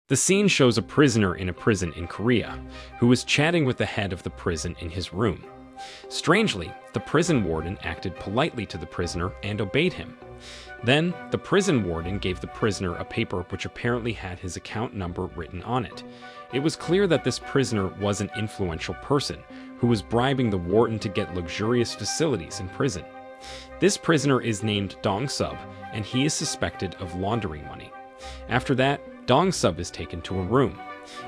The scene shows a prisoner in a prison in Korea who is chatting with the head of the prison in his room. Strangely, the prison warden acted politely to the prisoner and obeyed him. Then, the prison warden gave the prisoner a paper which apparently had his account number written on it. It was clear that this prisoner was an influential person who was bribing the warden to get luxurious facilities in prison. This prisoner is named Dong-sub, and he is suspected of laundering money. After that, Dong-sub is taken to a room.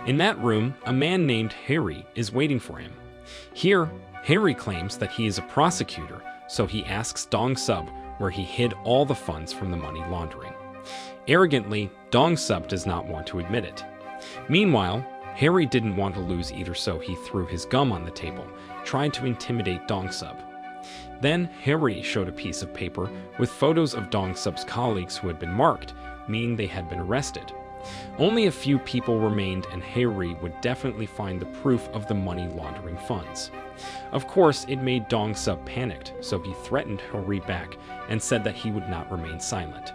In that room, a man named Harry is waiting for him. Here, Harry claims that he is a prosecutor, so he asks Dong-sub where he hid all the funds from the money laundering. Arrogantly, Dong-sub does not want to admit it. Meanwhile, Harry didn't want to lose either, so he threw his gum on the table, trying to intimidate Dong-sub. Then, Harry showed a piece of paper with photos of Dong-sub's colleagues who had been marked, meaning they had been arrested. Only a few people remained, and Harry would definitely find the proof of the money laundering funds. Of course, it made Dong-sub panicked, so he threatened Harry back and said that he would not remain silent.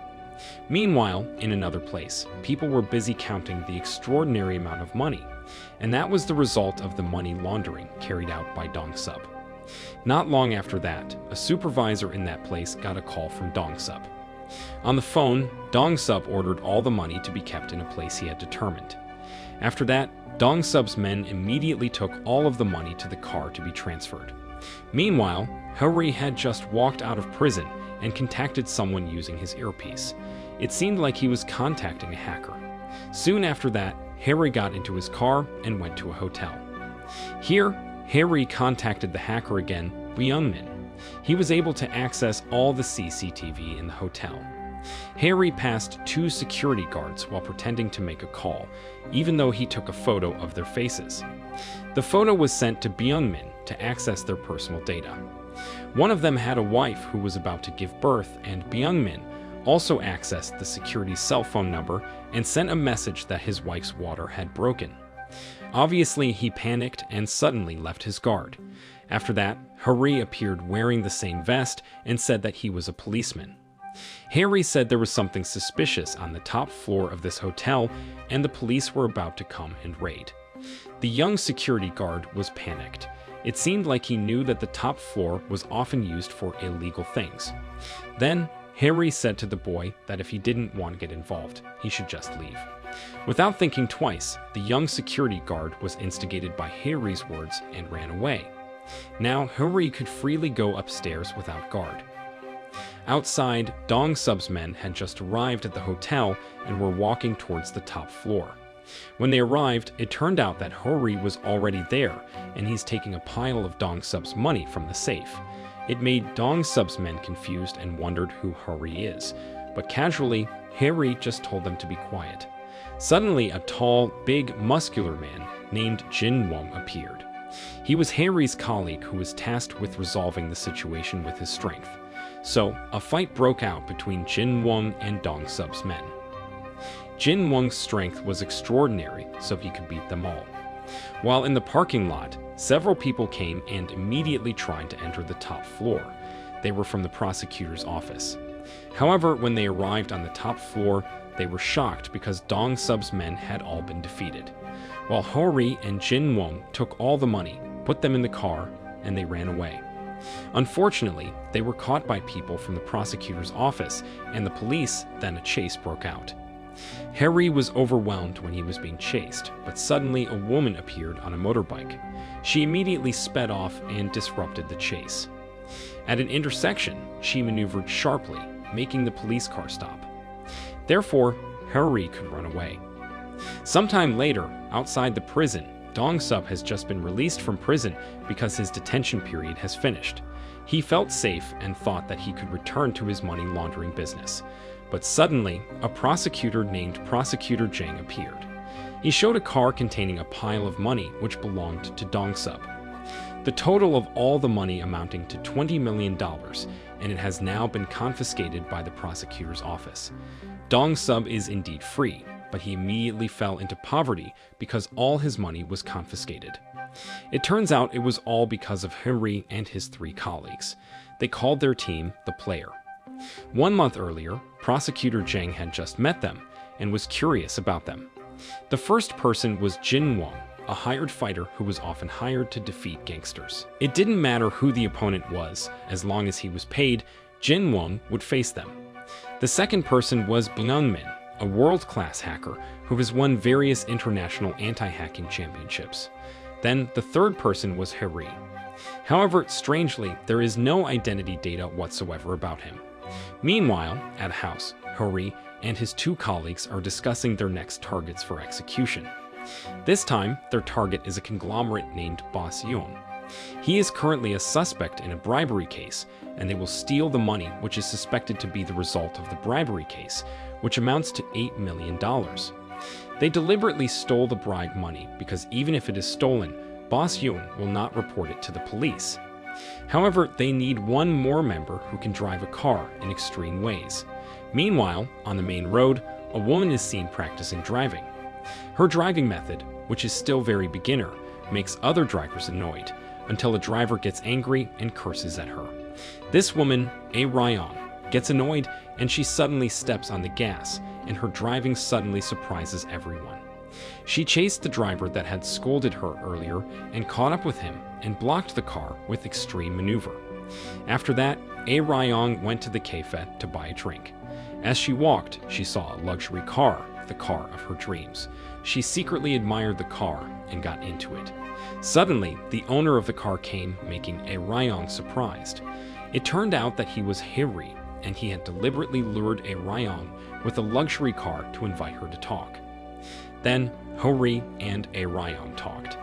Meanwhile, in another place, people were busy counting the extraordinary amount of money, and that was the result of the money laundering carried out by Dong-sub. Not long after that, a supervisor in that place got a call from Dong-sub. On the phone, Dong-sub ordered all the money to be kept in a place he had determined. After that, Dong-sub's men immediately took all of the money to the car to be transferred. Meanwhile, Harry had just walked out of prison and contacted someone using his earpiece. It seemed like he was contacting a hacker. Soon after that, Harry got into his car and went to a hotel. Here, Harry contacted the hacker again, Byung-min. He was able to access all the CCTV in the hotel. Harry passed 2 security guards while pretending to make a call, even though he took a photo of their faces. The photo was sent to Byung-min to access their personal data. One of them had a wife who was about to give birth, and Byung-min also accessed the security's cell phone number and sent a message that his wife's water had broken. Obviously, he panicked and suddenly left his guard. After that, Harry appeared wearing the same vest and said that he was a policeman. Harry said there was something suspicious on the top floor of this hotel, and the police were about to come and raid. The young security guard was panicked. It seemed like he knew that the top floor was often used for illegal things. Then, Harry said to the boy that if he didn't want to get involved, he should just leave. Without thinking twice, the young security guard was instigated by Harry's words and ran away. Now, Harry could freely go upstairs without guard. Outside, Dong-sub's men had just arrived at the hotel and were walking towards the top floor. When they arrived, it turned out that Harry was already there, and he's taking a pile of Dong-sub's money from the safe. It made Dong-sub's men confused and wondered who Harry is, but casually, Harry just told them to be quiet. Suddenly, a tall, big, muscular man named Jin-won appeared. He was Harry's colleague who was tasked with resolving the situation with his strength. So, a fight broke out between Jin-won and Dong-sub's men. Jin-won's strength was extraordinary, so he could beat them all. While in the parking lot, several people came and immediately tried to enter the top floor. They were from the prosecutor's office. However, when they arrived on the top floor, they were shocked because Dong-sub's men had all been defeated. While Harry and Jin-won took all the money, put them in the car, and they ran away. Unfortunately, they were caught by people from the prosecutor's office, and the police, then a chase broke out. Harry was overwhelmed when he was being chased, but suddenly a woman appeared on a motorbike. She immediately sped off and disrupted the chase. At an intersection, she maneuvered sharply, making the police car stop. Therefore, Harry could run away. Sometime later, outside the prison, Dong-sub has just been released from prison because his detention period has finished. He felt safe and thought that he could return to his money laundering business. But suddenly, a prosecutor named Prosecutor Jang appeared. He showed a car containing a pile of money which belonged to Dong-sub. The total of all the money amounting to $20 million, and it has now been confiscated by the prosecutor's office. Dong-sub is indeed free, but he immediately fell into poverty because all his money was confiscated. It turns out it was all because of Harry and his 3 colleagues. They called their team the Player. 1 month earlier, Prosecutor Jang had just met them and was curious about them. The first person was Jin Wong, a hired fighter who was often hired to defeat gangsters. It didn't matter who the opponent was, as long as he was paid, Jin Wong would face them. The second person was Byung Min, a world-class hacker who has won various international anti-hacking championships. Then the third person was Harry. However, strangely, there is no identity data whatsoever about him. Meanwhile, at a house, Harry and his two colleagues are discussing their next targets for execution. This time, their target is a conglomerate named Boss Yoon. He is currently a suspect in a bribery case, and they will steal the money which is suspected to be the result of the bribery case, which amounts to $8 million. They deliberately stole the bribe money because even if it is stolen, Boss Yoon will not report it to the police. However, they need one more member who can drive a car in extreme ways. Meanwhile, on the main road, a woman is seen practicing driving. Her driving method, which is still very beginner, makes other drivers annoyed, until a driver gets angry and curses at her. This woman, A. Ryan, gets annoyed and she suddenly steps on the gas, and her driving suddenly surprises everyone. She chased the driver that had scolded her earlier and caught up with him and blocked the car with extreme maneuver. After that, A. Ryan went to the cafe to buy a drink. As she walked, she saw a luxury car, the car of her dreams. She secretly admired the car and got into it. Suddenly, the owner of the car came, making A. Ryan surprised. It turned out that he was Harry, and he had deliberately lured A. Ryan with a luxury car to invite her to talk. Then, Harry and A. Ryan talked.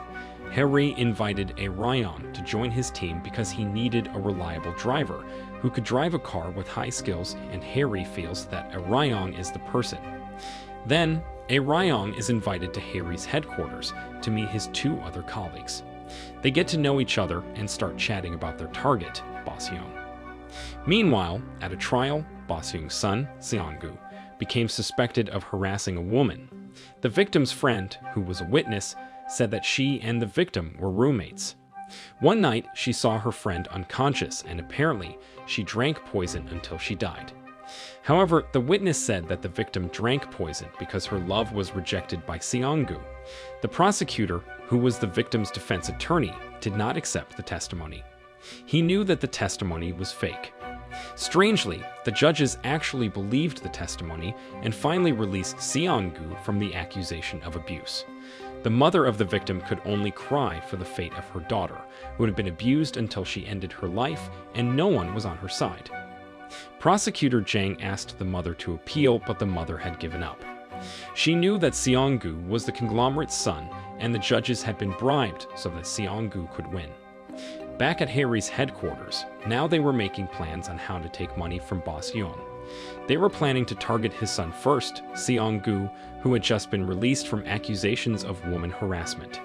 Harry invited A. Ryan to join his team because he needed a reliable driver who could drive a car with high skills, and Harry feels that A. Ryan is the person. Then, A. Ryan is invited to Harry's headquarters to meet his two other colleagues. They get to know each other and start chatting about their target, Boss Yoon. Meanwhile, at a trial, Boss Yoon's son, Seong-gu, became suspected of harassing a woman. The victim's friend, who was a witness, said that she and the victim were roommates. One night, she saw her friend unconscious, and apparently, she drank poison until she died. However, the witness said that the victim drank poison because her love was rejected by Seong-gu. The prosecutor, who was the victim's defense attorney, did not accept the testimony. He knew that the testimony was fake. Strangely, the judges actually believed the testimony and finally released Seong-gu from the accusation of abuse. The mother of the victim could only cry for the fate of her daughter, who had been abused until she ended her life, and no one was on her side. Prosecutor Jang asked the mother to appeal, but the mother had given up. She knew that Seong-gu was the conglomerate's son, and the judges had been bribed so that Seong-gu could win. Back at Harry's headquarters, now they were making plans on how to take money from Boss Yoon. They were planning to target his son first, Seong-gu, who had just been released from accusations of woman harassment.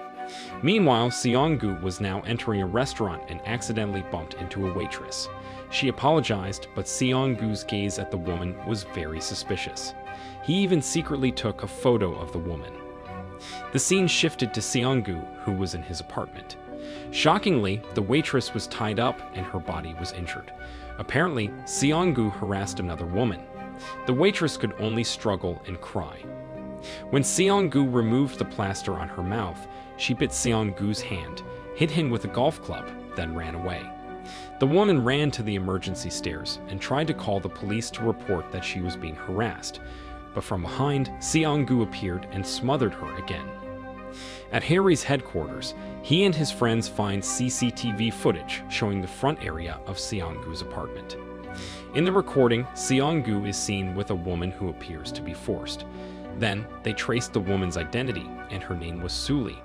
Meanwhile, Seong-gu was now entering a restaurant and accidentally bumped into a waitress. She apologized, but Seong-gu's gaze at the woman was very suspicious. He even secretly took a photo of the woman. The scene shifted to Seong-gu, who was in his apartment. Shockingly, the waitress was tied up and her body was injured. Apparently, Seong-gu harassed another woman. The waitress could only struggle and cry. When Seong-gu removed the plaster on her mouth, she bit Seong-gu's hand, hit him with a golf club, then ran away. The woman ran to the emergency stairs and tried to call the police to report that she was being harassed, but from behind, Seong-gu appeared and smothered her again. At Harry's headquarters, he and his friends find CCTV footage showing the front area of Seong-gu's apartment. In the recording, Seong-gu is seen with a woman who appears to be forced. Then, they traced the woman's identity, and her name was Suli.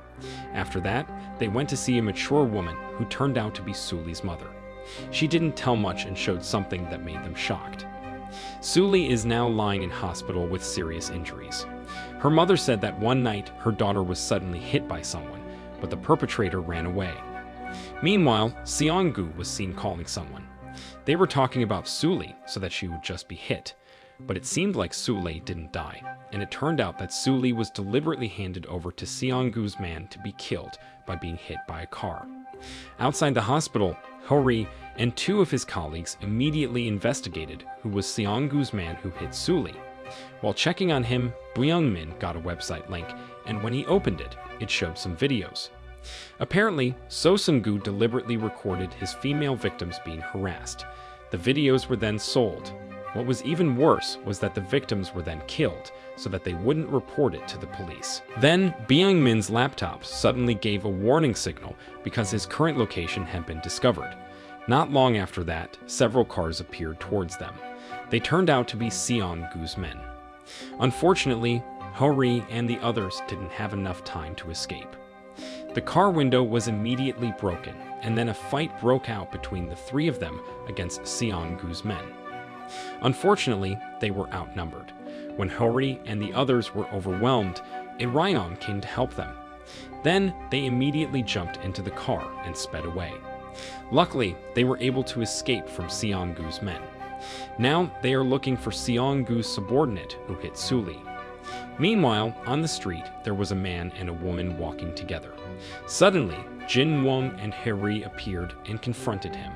After that, they went to see a mature woman who turned out to be Suli's mother. She didn't tell much and showed something that made them shocked. Suli is now lying in hospital with serious injuries. Her mother said that one night her daughter was suddenly hit by someone, but the perpetrator ran away. Meanwhile, Seong-gu was seen calling someone. They were talking about Suli so that she would just be hit, but it seemed like Suli didn't die, and it turned out that Suli was deliberately handed over to Seong-gu's man to be killed by being hit by a car. Outside the hospital, Hori and two of his colleagues immediately investigated who was Seong-gu's man who hit Suli. While checking on him, Byung-min got a website link, and when he opened it, it showed some videos. Apparently, So Seung-gu deliberately recorded his female victims being harassed. The videos were then sold. What was even worse was that the victims were then killed, so that they wouldn't report it to the police. Then, Byung-min's laptop suddenly gave a warning signal because his current location had been discovered. Not long after that, several cars appeared towards them. They turned out to be Seong-gu's men. Unfortunately, Ho-ri and the others didn't have enough time to escape. The car window was immediately broken, and then a fight broke out between the three of them against Seong-gu's men. Unfortunately, they were outnumbered. When Ho-ri and the others were overwhelmed, a Ryan came to help them. Then, they immediately jumped into the car and sped away. Luckily, they were able to escape from Seong-gu's men. Now, they are looking for Seong-gu's subordinate who hit Suli. Meanwhile, on the street, there was a man and a woman walking together. Suddenly, Jin Wong and Harry appeared and confronted him.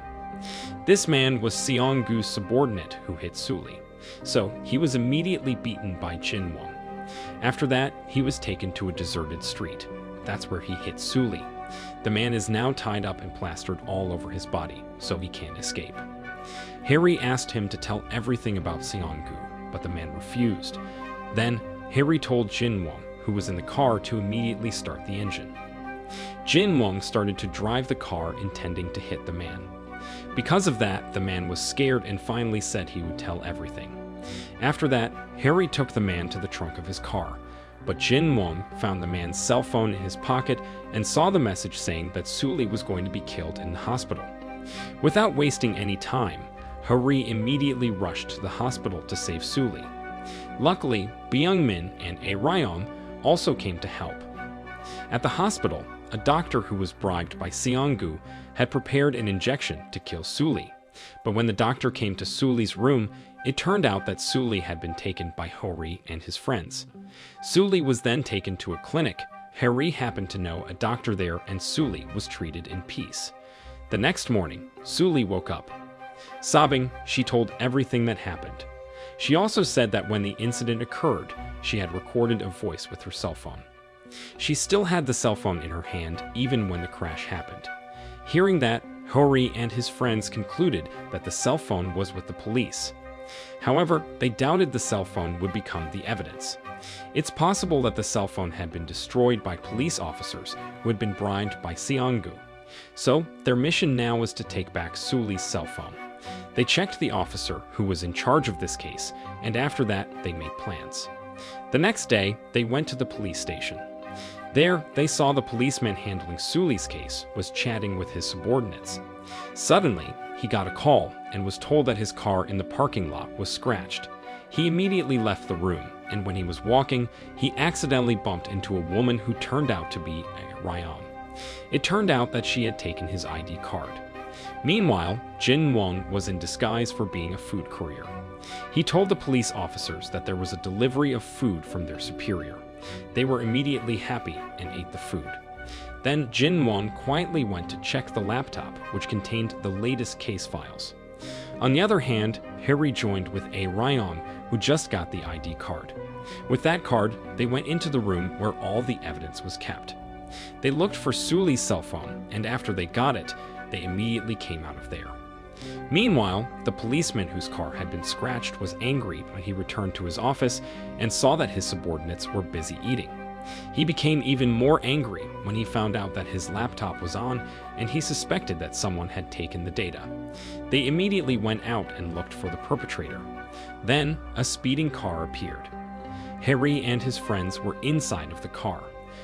This man was Seong-gu's subordinate who hit Suli, so he was immediately beaten by Jin Wong. After that, he was taken to a deserted street. That's where he hit Suli. The man is now tied up and plastered all over his body, so he can't escape. Harry asked him to tell everything about Seong-gu, but the man refused. Then, Harry told Jin Wong, who was in the car, to immediately start the engine. Jin Wong started to drive the car, intending to hit the man. Because of that, the man was scared and finally said he would tell everything. After that, Harry took the man to the trunk of his car, but Jin Wong found the man's cell phone in his pocket and saw the message saying that Suli was going to be killed in the hospital. Without wasting any time, Harry immediately rushed to the hospital to save Suli. Luckily, Byung-min and A. Ryan also came to help. At the hospital, a doctor who was bribed by Seong-gu had prepared an injection to kill Suli. But when the doctor came to Suli's room, it turned out that Suli had been taken by Ho-ri and his friends. Suli was then taken to a clinic. Harry happened to know a doctor there, and Suli was treated in peace. The next morning, Suli woke up. Sobbing, she told everything that happened. She also said that when the incident occurred, she had recorded a voice with her cell phone. She still had the cell phone in her hand even when the crash happened. Hearing that, Ho-ri and his friends concluded that the cell phone was with the police. However, they doubted the cell phone would become the evidence. It's possible that the cell phone had been destroyed by police officers who had been bribed by Seong-gu. So, their mission now was to take back Suli's cell phone. They checked the officer who was in charge of this case, and after that, they made plans. The next day, they went to the police station. There, they saw the policeman handling Suli's case was chatting with his subordinates. Suddenly, he got a call and was told that his car in the parking lot was scratched. He immediately left the room, and when he was walking, he accidentally bumped into a woman who turned out to be Ryan. It turned out that she had taken his ID card. Meanwhile, Jin Wong was in disguise for being a food courier. He told the police officers that there was a delivery of food from their superior. They were immediately happy and ate the food. Then Jin Won quietly went to check the laptop, which contained the latest case files. On the other hand, Harry joined with A. Ryan, who just got the ID card. With that card, they went into the room where all the evidence was kept. They looked for Suli's cell phone, and after they got it, they immediately came out of there. Meanwhile, the policeman whose car had been scratched was angry when he returned to his office and saw that his subordinates were busy eating. He became even more angry when he found out that his laptop was on, and he suspected that someone had taken the data. They immediately went out and looked for the perpetrator. Then, a speeding car appeared. Harry and his friends were inside of the car,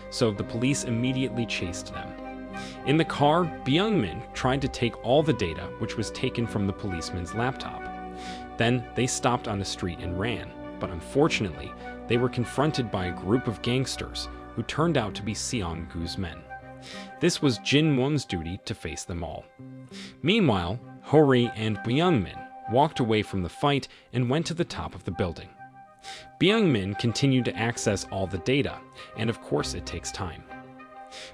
so the police immediately chased them. In the car, Byung-min tried to take all the data which was taken from the policeman's laptop. Then they stopped on the street and ran, but unfortunately, they were confronted by a group of gangsters who turned out to be Seong-gu's men. This was Jin Won's duty to face them all. Meanwhile, Ho-ri and Byung-min walked away from the fight and went to the top of the building. Byung-min continued to access all the data, and of course it takes time.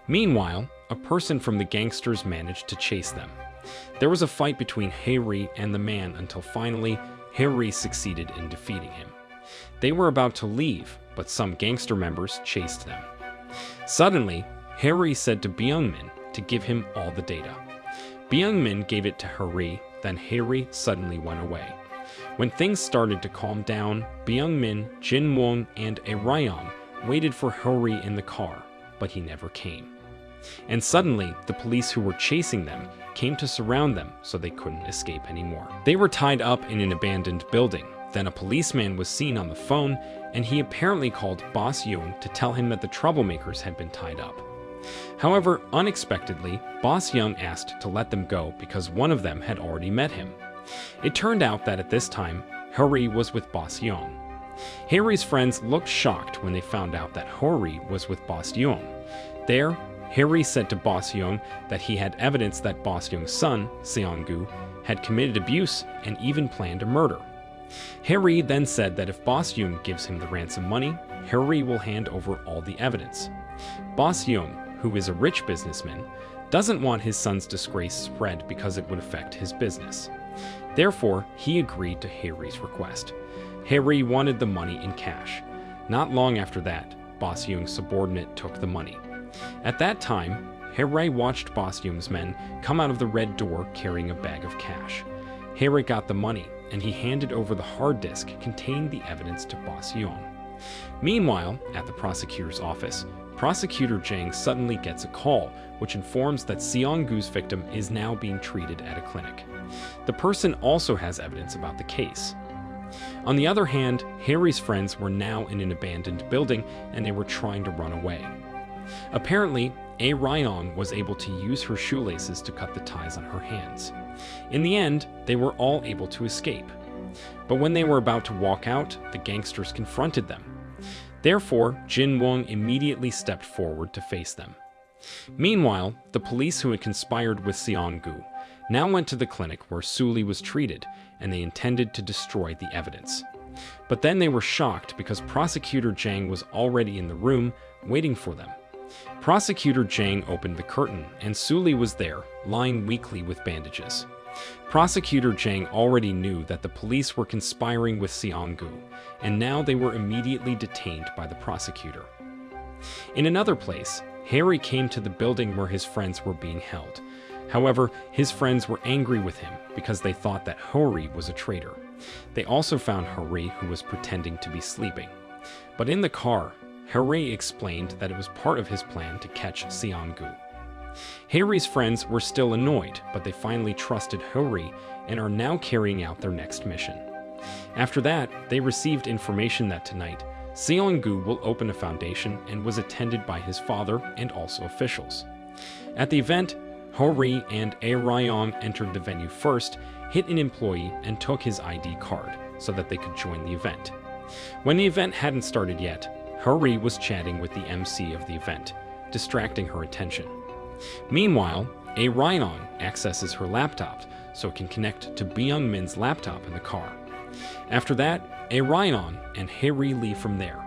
Meanwhile, a person from the gangsters managed to chase them. There was a fight between Harry and the man until finally, Harry succeeded in defeating him. They were about to leave, but some gangster members chased them. Suddenly, Harry said to Byung-min to give him all the data. Byung-min gave it to Harry, then Harry suddenly went away. When things started to calm down, Byung-min, Jin-won, and Ryan waited for Harry in the car, but he never came. And suddenly, the police who were chasing them came to surround them so they couldn't escape anymore. They were tied up in an abandoned building. Then a policeman was seen on the phone, and he apparently called Boss Yoon to tell him that the troublemakers had been tied up. However, unexpectedly, Boss Young asked to let them go because one of them had already met him. It turned out that at this time, Harry was with Boss Young. Harry's friends looked shocked when they found out that Harry was with Boss Young. There, Harry said to Boss Young that he had evidence that Boss Young's son, Seong-gu, had committed abuse and even planned a murder. Harry then said that if Boss Young gives him the ransom money, Harry will hand over all the evidence. Boss Young, who is a rich businessman, doesn't want his son's disgrace spread because it would affect his business. Therefore, he agreed to Harry's request. Harry wanted the money in cash. Not long after that, Boss Young's subordinate took the money. At that time, Harry watched Boss Young's men come out of the red door carrying a bag of cash. Harry got the money, and he handed over the hard disk containing the evidence to Boss Young. Meanwhile, at the prosecutor's office, Prosecutor Jang suddenly gets a call, which informs that Seong-gu's victim is now being treated at a clinic. The person also has evidence about the case. On the other hand, Harry's friends were now in an abandoned building and they were trying to run away. Apparently, Ryan was able to use her shoelaces to cut the ties on her hands. In the end, they were all able to escape. But when they were about to walk out, the gangsters confronted them. Therefore, Jin-won immediately stepped forward to face them. Meanwhile, the police who had conspired with Seong-gu now went to the clinic where Suli was treated, and they intended to destroy the evidence. But then they were shocked because Prosecutor Jang was already in the room, waiting for them. Prosecutor Jang opened the curtain, and Suli was there, lying weakly with bandages. Prosecutor Jang already knew that the police were conspiring with Seong-gu, and now they were immediately detained by the prosecutor. In another place, Harry came to the building where his friends were being held. However, his friends were angry with him because they thought that Harry was a traitor. They also found Harry, who was pretending to be sleeping. But in the car, Harry explained that it was part of his plan to catch Seong-gu. Harry's friends were still annoyed, but they finally trusted Harry and are now carrying out their next mission. After that, they received information that tonight, Seong-gu will open a foundation and was attended by his father and also officials. At the event, Harry and Ryan entered the venue first, hit an employee, and took his ID card so that they could join the event. When the event hadn't started yet, Harry was chatting with the MC of the event, distracting her attention. Meanwhile, Ryan accesses her laptop so it can connect to Byung-min's laptop in the car. After that, Ryan and Harry leave from there.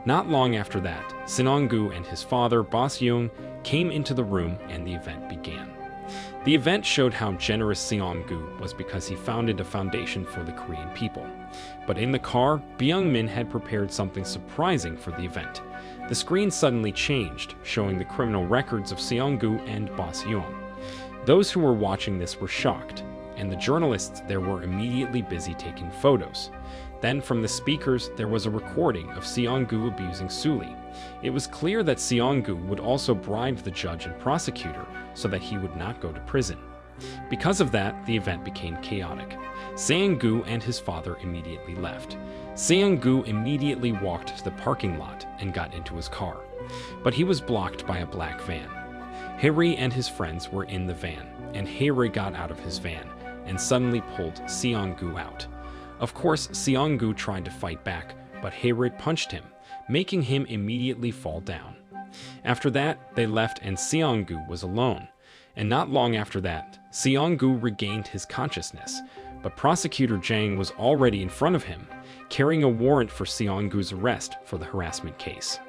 Not long after that, Seong-gu and his father, Boss Young, came into the room and the event began. The event showed how generous Seong-gu was because he founded a foundation for the Korean people. But in the car, Byung-min had prepared something surprising for the event. The screen suddenly changed, showing the criminal records of Seong-gu and Boss Young. Those who were watching this were shocked, and the journalists there were immediately busy taking photos. Then from the speakers, there was a recording of Seong-gu abusing Suli. It was clear that Seong-gu would also bribe the judge and prosecutor so that he would not go to prison. Because of that, the event became chaotic. Seong-gu and his father immediately left. Seong-gu immediately walked to the parking lot and got into his car, but he was blocked by a black van. Harry and his friends were in the van, and Harry got out of his van and suddenly pulled Seong-gu out. Of course, Seong-gu tried to fight back, but Harry punched him, making him immediately fall down. After that, they left and Seong-gu was alone. And not long after that, Seong-gu regained his consciousness, but Prosecutor Jang was already in front of him, carrying a warrant for Seong-gu's arrest for the harassment case.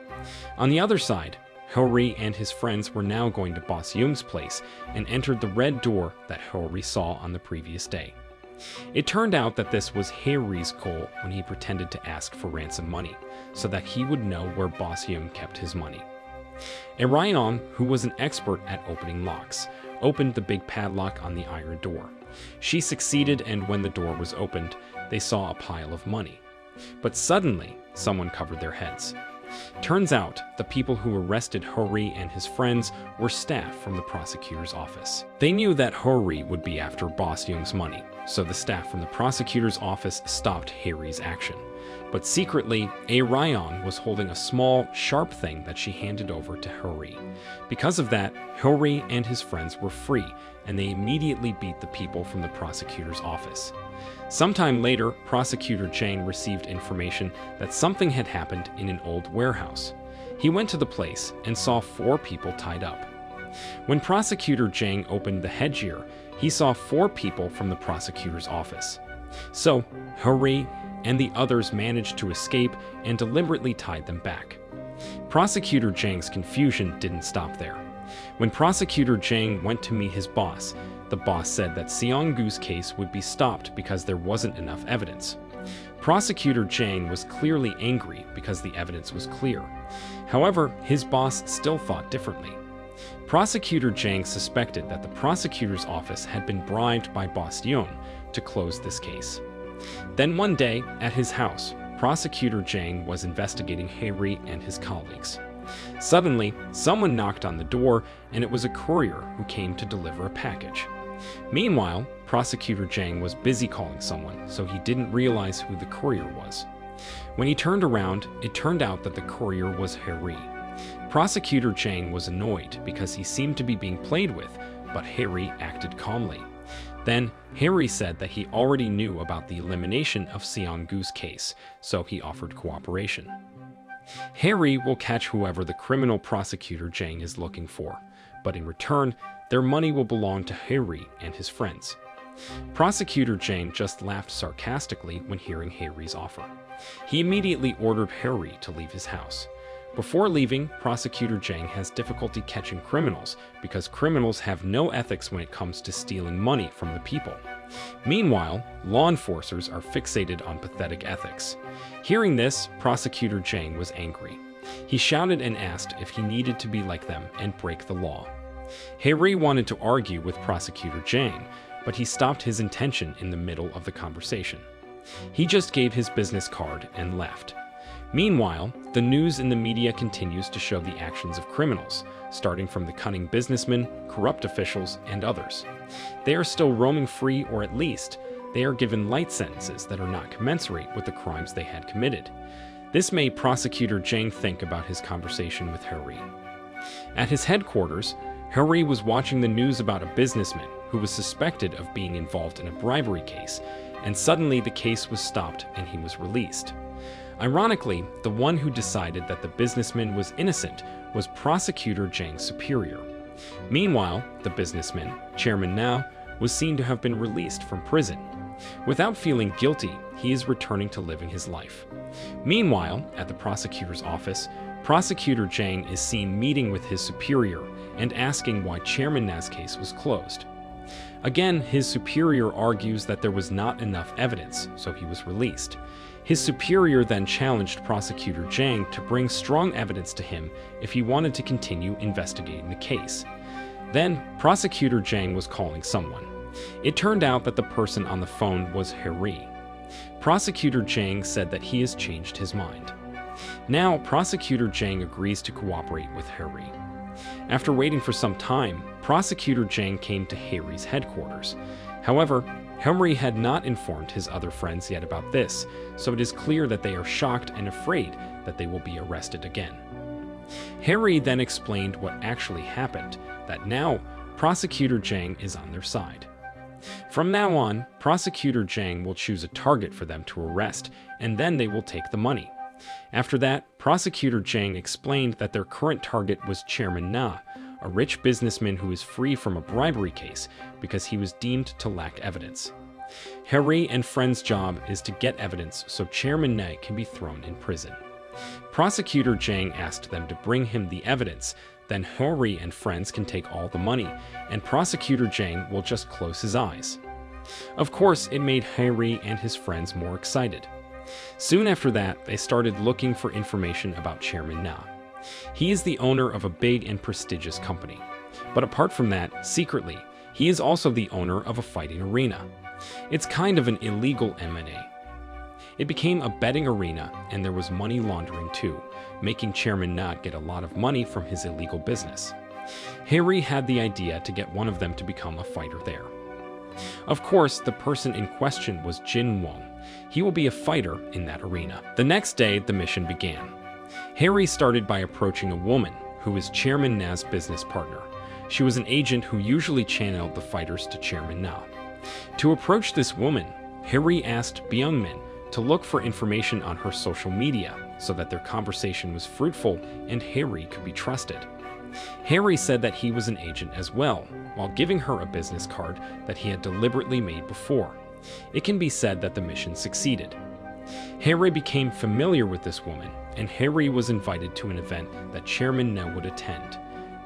On the other side, Harry and his friends were now going to Boss Young's place and entered the red door that Harry saw on the previous day. It turned out that this was Harry's goal when he pretended to ask for ransom money, so that he would know where Boss Young kept his money. Ryan, who was an expert at opening locks, opened the big padlock on the iron door. She succeeded, and when the door was opened, they saw a pile of money. But suddenly, someone covered their heads. Turns out, the people who arrested Harry and his friends were staff from the prosecutor's office. They knew that Harry would be after Boss Young's money, so the staff from the prosecutor's office stopped Harry's action. But secretly, Ryan was holding a small, sharp thing that she handed over to Harry. Because of that, Harry and his friends were free, and they immediately beat the people from the prosecutor's office. Sometime later, Prosecutor Jang received information that something had happened in an old warehouse. He went to the place and saw 4 people tied up. When Prosecutor Jang opened the headgear, he saw 4 people from the prosecutor's office. So, Harry and the others managed to escape and deliberately tied them back. Prosecutor Jang's confusion didn't stop there. When Prosecutor Jang went to meet his boss, the boss said that Seonggu's case would be stopped because there wasn't enough evidence. Prosecutor Jang was clearly angry because the evidence was clear. However, his boss still thought differently. Prosecutor Jang suspected that the prosecutor's office had been bribed by Boss Young to close this case. Then one day, at his house, Prosecutor Jang was investigating Harry and his colleagues. Suddenly, someone knocked on the door, and it was a courier who came to deliver a package. Meanwhile, Prosecutor Jang was busy calling someone, so he didn't realize who the courier was. When he turned around, it turned out that the courier was Harry. Prosecutor Jang was annoyed because he seemed to be being played with, but Harry acted calmly. Then, Harry said that he already knew about the elimination of Seonggu's case, so he offered cooperation. Harry will catch whoever the criminal Prosecutor Jang is looking for, but in return, their money will belong to Harry and his friends. Prosecutor Jang just laughed sarcastically when hearing Harry's offer. He immediately ordered Harry to leave his house. Before leaving, Prosecutor Jang has difficulty catching criminals because criminals have no ethics when it comes to stealing money from the people. Meanwhile, law enforcers are fixated on pathetic ethics. Hearing this, Prosecutor Jang was angry. He shouted and asked if he needed to be like them and break the law. Harry wanted to argue with Prosecutor Jang, but he stopped his intention in the middle of the conversation. He just gave his business card and left. Meanwhile, the news in the media continues to show the actions of criminals, starting from the cunning businessmen, corrupt officials, and others. They are still roaming free, or at least, they are given light sentences that are not commensurate with the crimes they had committed. This made Prosecutor Jang think about his conversation with Harry. At his headquarters, Harry was watching the news about a businessman who was suspected of being involved in a bribery case, and suddenly the case was stopped and he was released. Ironically, the one who decided that the businessman was innocent was Prosecutor Jang's superior. Meanwhile, the businessman, Chairman Na, was seen to have been released from prison. Without feeling guilty, he is returning to living his life. Meanwhile, at the prosecutor's office, Prosecutor Jang is seen meeting with his superior and asking why Chairman Na's case was closed. Again, his superior argues that there was not enough evidence, so he was released. His superior then challenged Prosecutor Jang to bring strong evidence to him if he wanted to continue investigating the case. Then, Prosecutor Jang was calling someone. It turned out that the person on the phone was Harry. Prosecutor Jang said that he has changed his mind. Now, Prosecutor Jang agrees to cooperate with Harry. After waiting for some time, Prosecutor Jang came to Harry's headquarters. However, Harry had not informed his other friends yet about this, so it is clear that they are shocked and afraid that they will be arrested again. Harry then explained what actually happened, that now Prosecutor Jang is on their side. From now on, Prosecutor Jang will choose a target for them to arrest, and then they will take the money. After that, Prosecutor Jang explained that their current target was Chairman Na, a rich businessman who is free from a bribery case because he was deemed to lack evidence. Harry and friends' job is to get evidence so Chairman Na can be thrown in prison. Prosecutor Jang asked them to bring him the evidence, then Harry and friends can take all the money, and Prosecutor Jang will just close his eyes. Of course, it made Harry and his friends more excited. Soon after that, they started looking for information about Chairman Na. He is the owner of a big and prestigious company. But apart from that, secretly, he is also the owner of a fighting arena. It's kind of an illegal M&A. It became a betting arena, and there was money laundering too, making Chairman Na get a lot of money from his illegal business. Harry had the idea to get one of them to become a fighter there. Of course, the person in question was Jin Wong. He will be a fighter in that arena. The next day, the mission began. Harry started by approaching a woman who was Chairman Na's business partner. She was an agent who usually channeled the fighters to Chairman Na. To approach this woman, Harry asked Byung-min to look for information on her social media so that their conversation was fruitful and Harry could be trusted. Harry said that he was an agent as well, while giving her a business card that he had deliberately made before. It can be said that the mission succeeded. Harry became familiar with this woman, and Harry was invited to an event that Chairman Na would attend.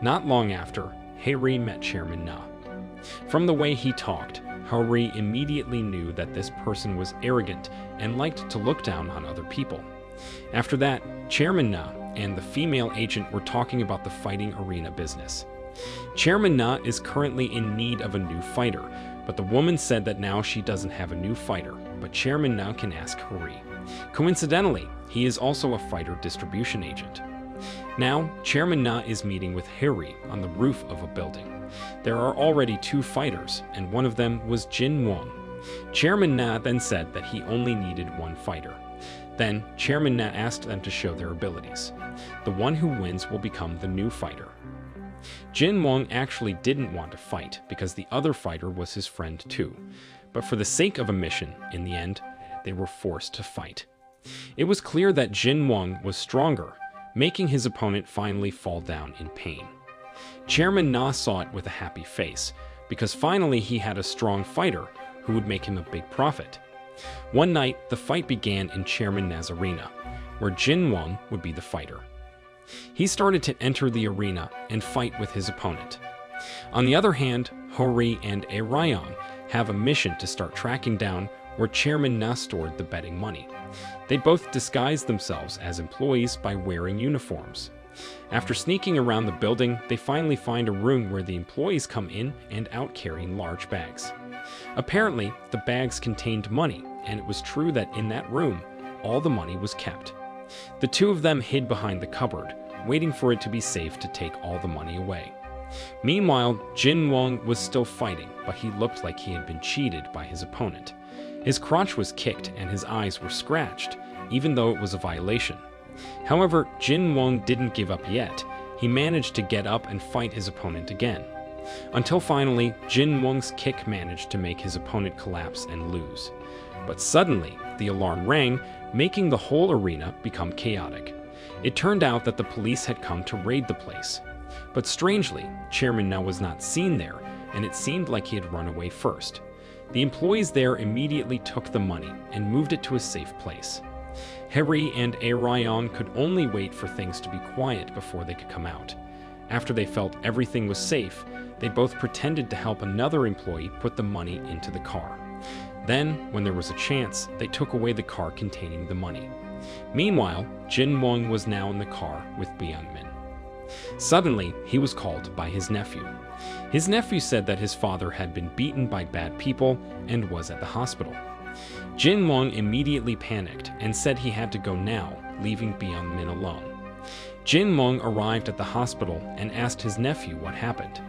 Not long after, Harry met Chairman Na. From the way he talked, Harry immediately knew that this person was arrogant and liked to look down on other people. After that, Chairman Na and the female agent were talking about the fighting arena business. Chairman Na is currently in need of a new fighter, but the woman said that now she doesn't have a new fighter, but Chairman Na can ask Harry. Coincidentally, he is also a fighter distribution agent. Now, Chairman Na is meeting with Harry on the roof of a building. There are already 2 fighters, and one of them was Jin Wong. Chairman Na then said that he only needed 1 fighter. Then, Chairman Na asked them to show their abilities. The one who wins will become the new fighter. Jin Wong actually didn't want to fight because the other fighter was his friend too. But for the sake of a mission, in the end, they were forced to fight. It was clear that Jin Wong was stronger, making his opponent finally fall down in pain. Chairman Na saw it with a happy face, because finally he had a strong fighter who would make him a big profit. One night, the fight began in Chairman Na's arena, where Jin Wong would be the fighter. He started to enter the arena and fight with his opponent. On the other hand, Hori and A Ryan have a mission to start tracking down where Chairman Na stored the betting money. They both disguise themselves as employees by wearing uniforms. After sneaking around the building, they finally find a room where the employees come in and out carrying large bags. Apparently, the bags contained money, and it was true that in that room, all the money was kept. The 2 of them hid behind the cupboard, waiting for it to be safe to take all the money away. Meanwhile, Jin Wong was still fighting, but he looked like he had been cheated by his opponent. His crotch was kicked and his eyes were scratched, even though it was a violation. However, Jin Wong didn't give up yet. He managed to get up and fight his opponent again. Until finally, Jin Wong's kick managed to make his opponent collapse and lose. But suddenly, the alarm rang, making the whole arena become chaotic. It turned out that the police had come to raid the place. But strangely, Chairman Na was not seen there, and it seemed like he had run away first. The employees there immediately took the money and moved it to a safe place. Harry and A Ryan could only wait for things to be quiet before they could come out. After they felt everything was safe, they both pretended to help another employee put the money into the car. Then, when there was a chance, they took away the car containing the money. Meanwhile, Jin Wong was now in the car with Byung-min. Suddenly, he was called by his nephew. His nephew said that his father had been beaten by bad people and was at the hospital. Jin Wong immediately panicked and said he had to go now, leaving Byung-min alone. Jin Wong arrived at the hospital and asked his nephew what happened.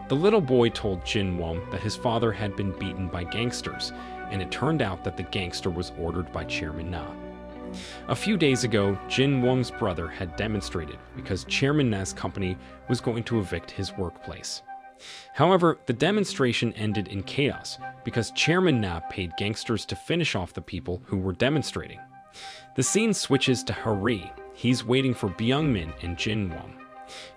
The little boy told Jin Wong that his father had been beaten by gangsters, and it turned out that the gangster was ordered by Chairman Na. A few days ago, Jin Wong's brother had demonstrated because Chairman Na's company was going to evict his workplace. However, the demonstration ended in chaos because Chairman Na paid gangsters to finish off the people who were demonstrating. The scene switches to Harry. He's waiting for Byung-min and Jin Wong.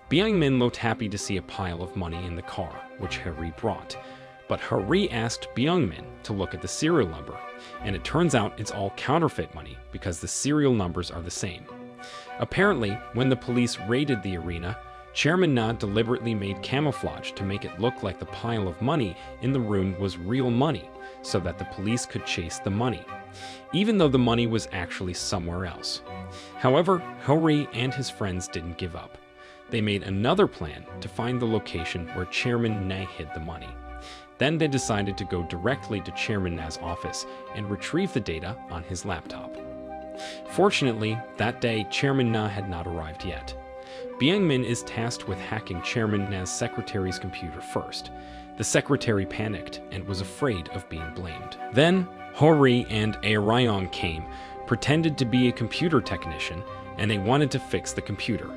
Byung-min looked happy to see a pile of money in the car, which Harry brought. But Harry asked Byung-min to look at the serial number, and it turns out it's all counterfeit money because the serial numbers are the same. Apparently, when the police raided the arena, Chairman Na deliberately made camouflage to make it look like the pile of money in the room was real money, so that the police could chase the money, even though the money was actually somewhere else. However, Hori and his friends didn't give up. They made another plan to find the location where Chairman Na hid the money. Then they decided to go directly to Chairman Na's office and retrieve the data on his laptop. Fortunately, that day Chairman Na had not arrived yet. Byung-min is tasked with hacking Chairman Na's secretary's computer first. The secretary panicked and was afraid of being blamed. Then, Hori and Ryong came, pretended to be a computer technician, and they wanted to fix the computer.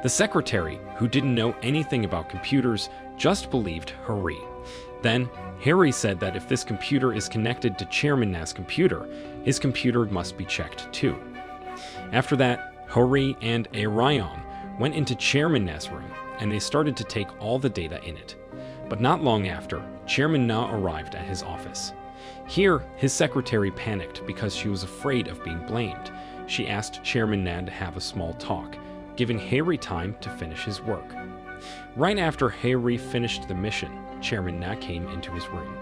The secretary, who didn't know anything about computers, just believed Hori. Then, Harry said that if this computer is connected to Chairman Na's computer, his computer must be checked too. After that, Hori and Ryong went into Chairman Na's room, and they started to take all the data in it. But not long after, Chairman Na arrived at his office. Here, his secretary panicked because she was afraid of being blamed. She asked Chairman Na to have a small talk, giving Harry time to finish his work. Right after Harry finished the mission, Chairman Na came into his room.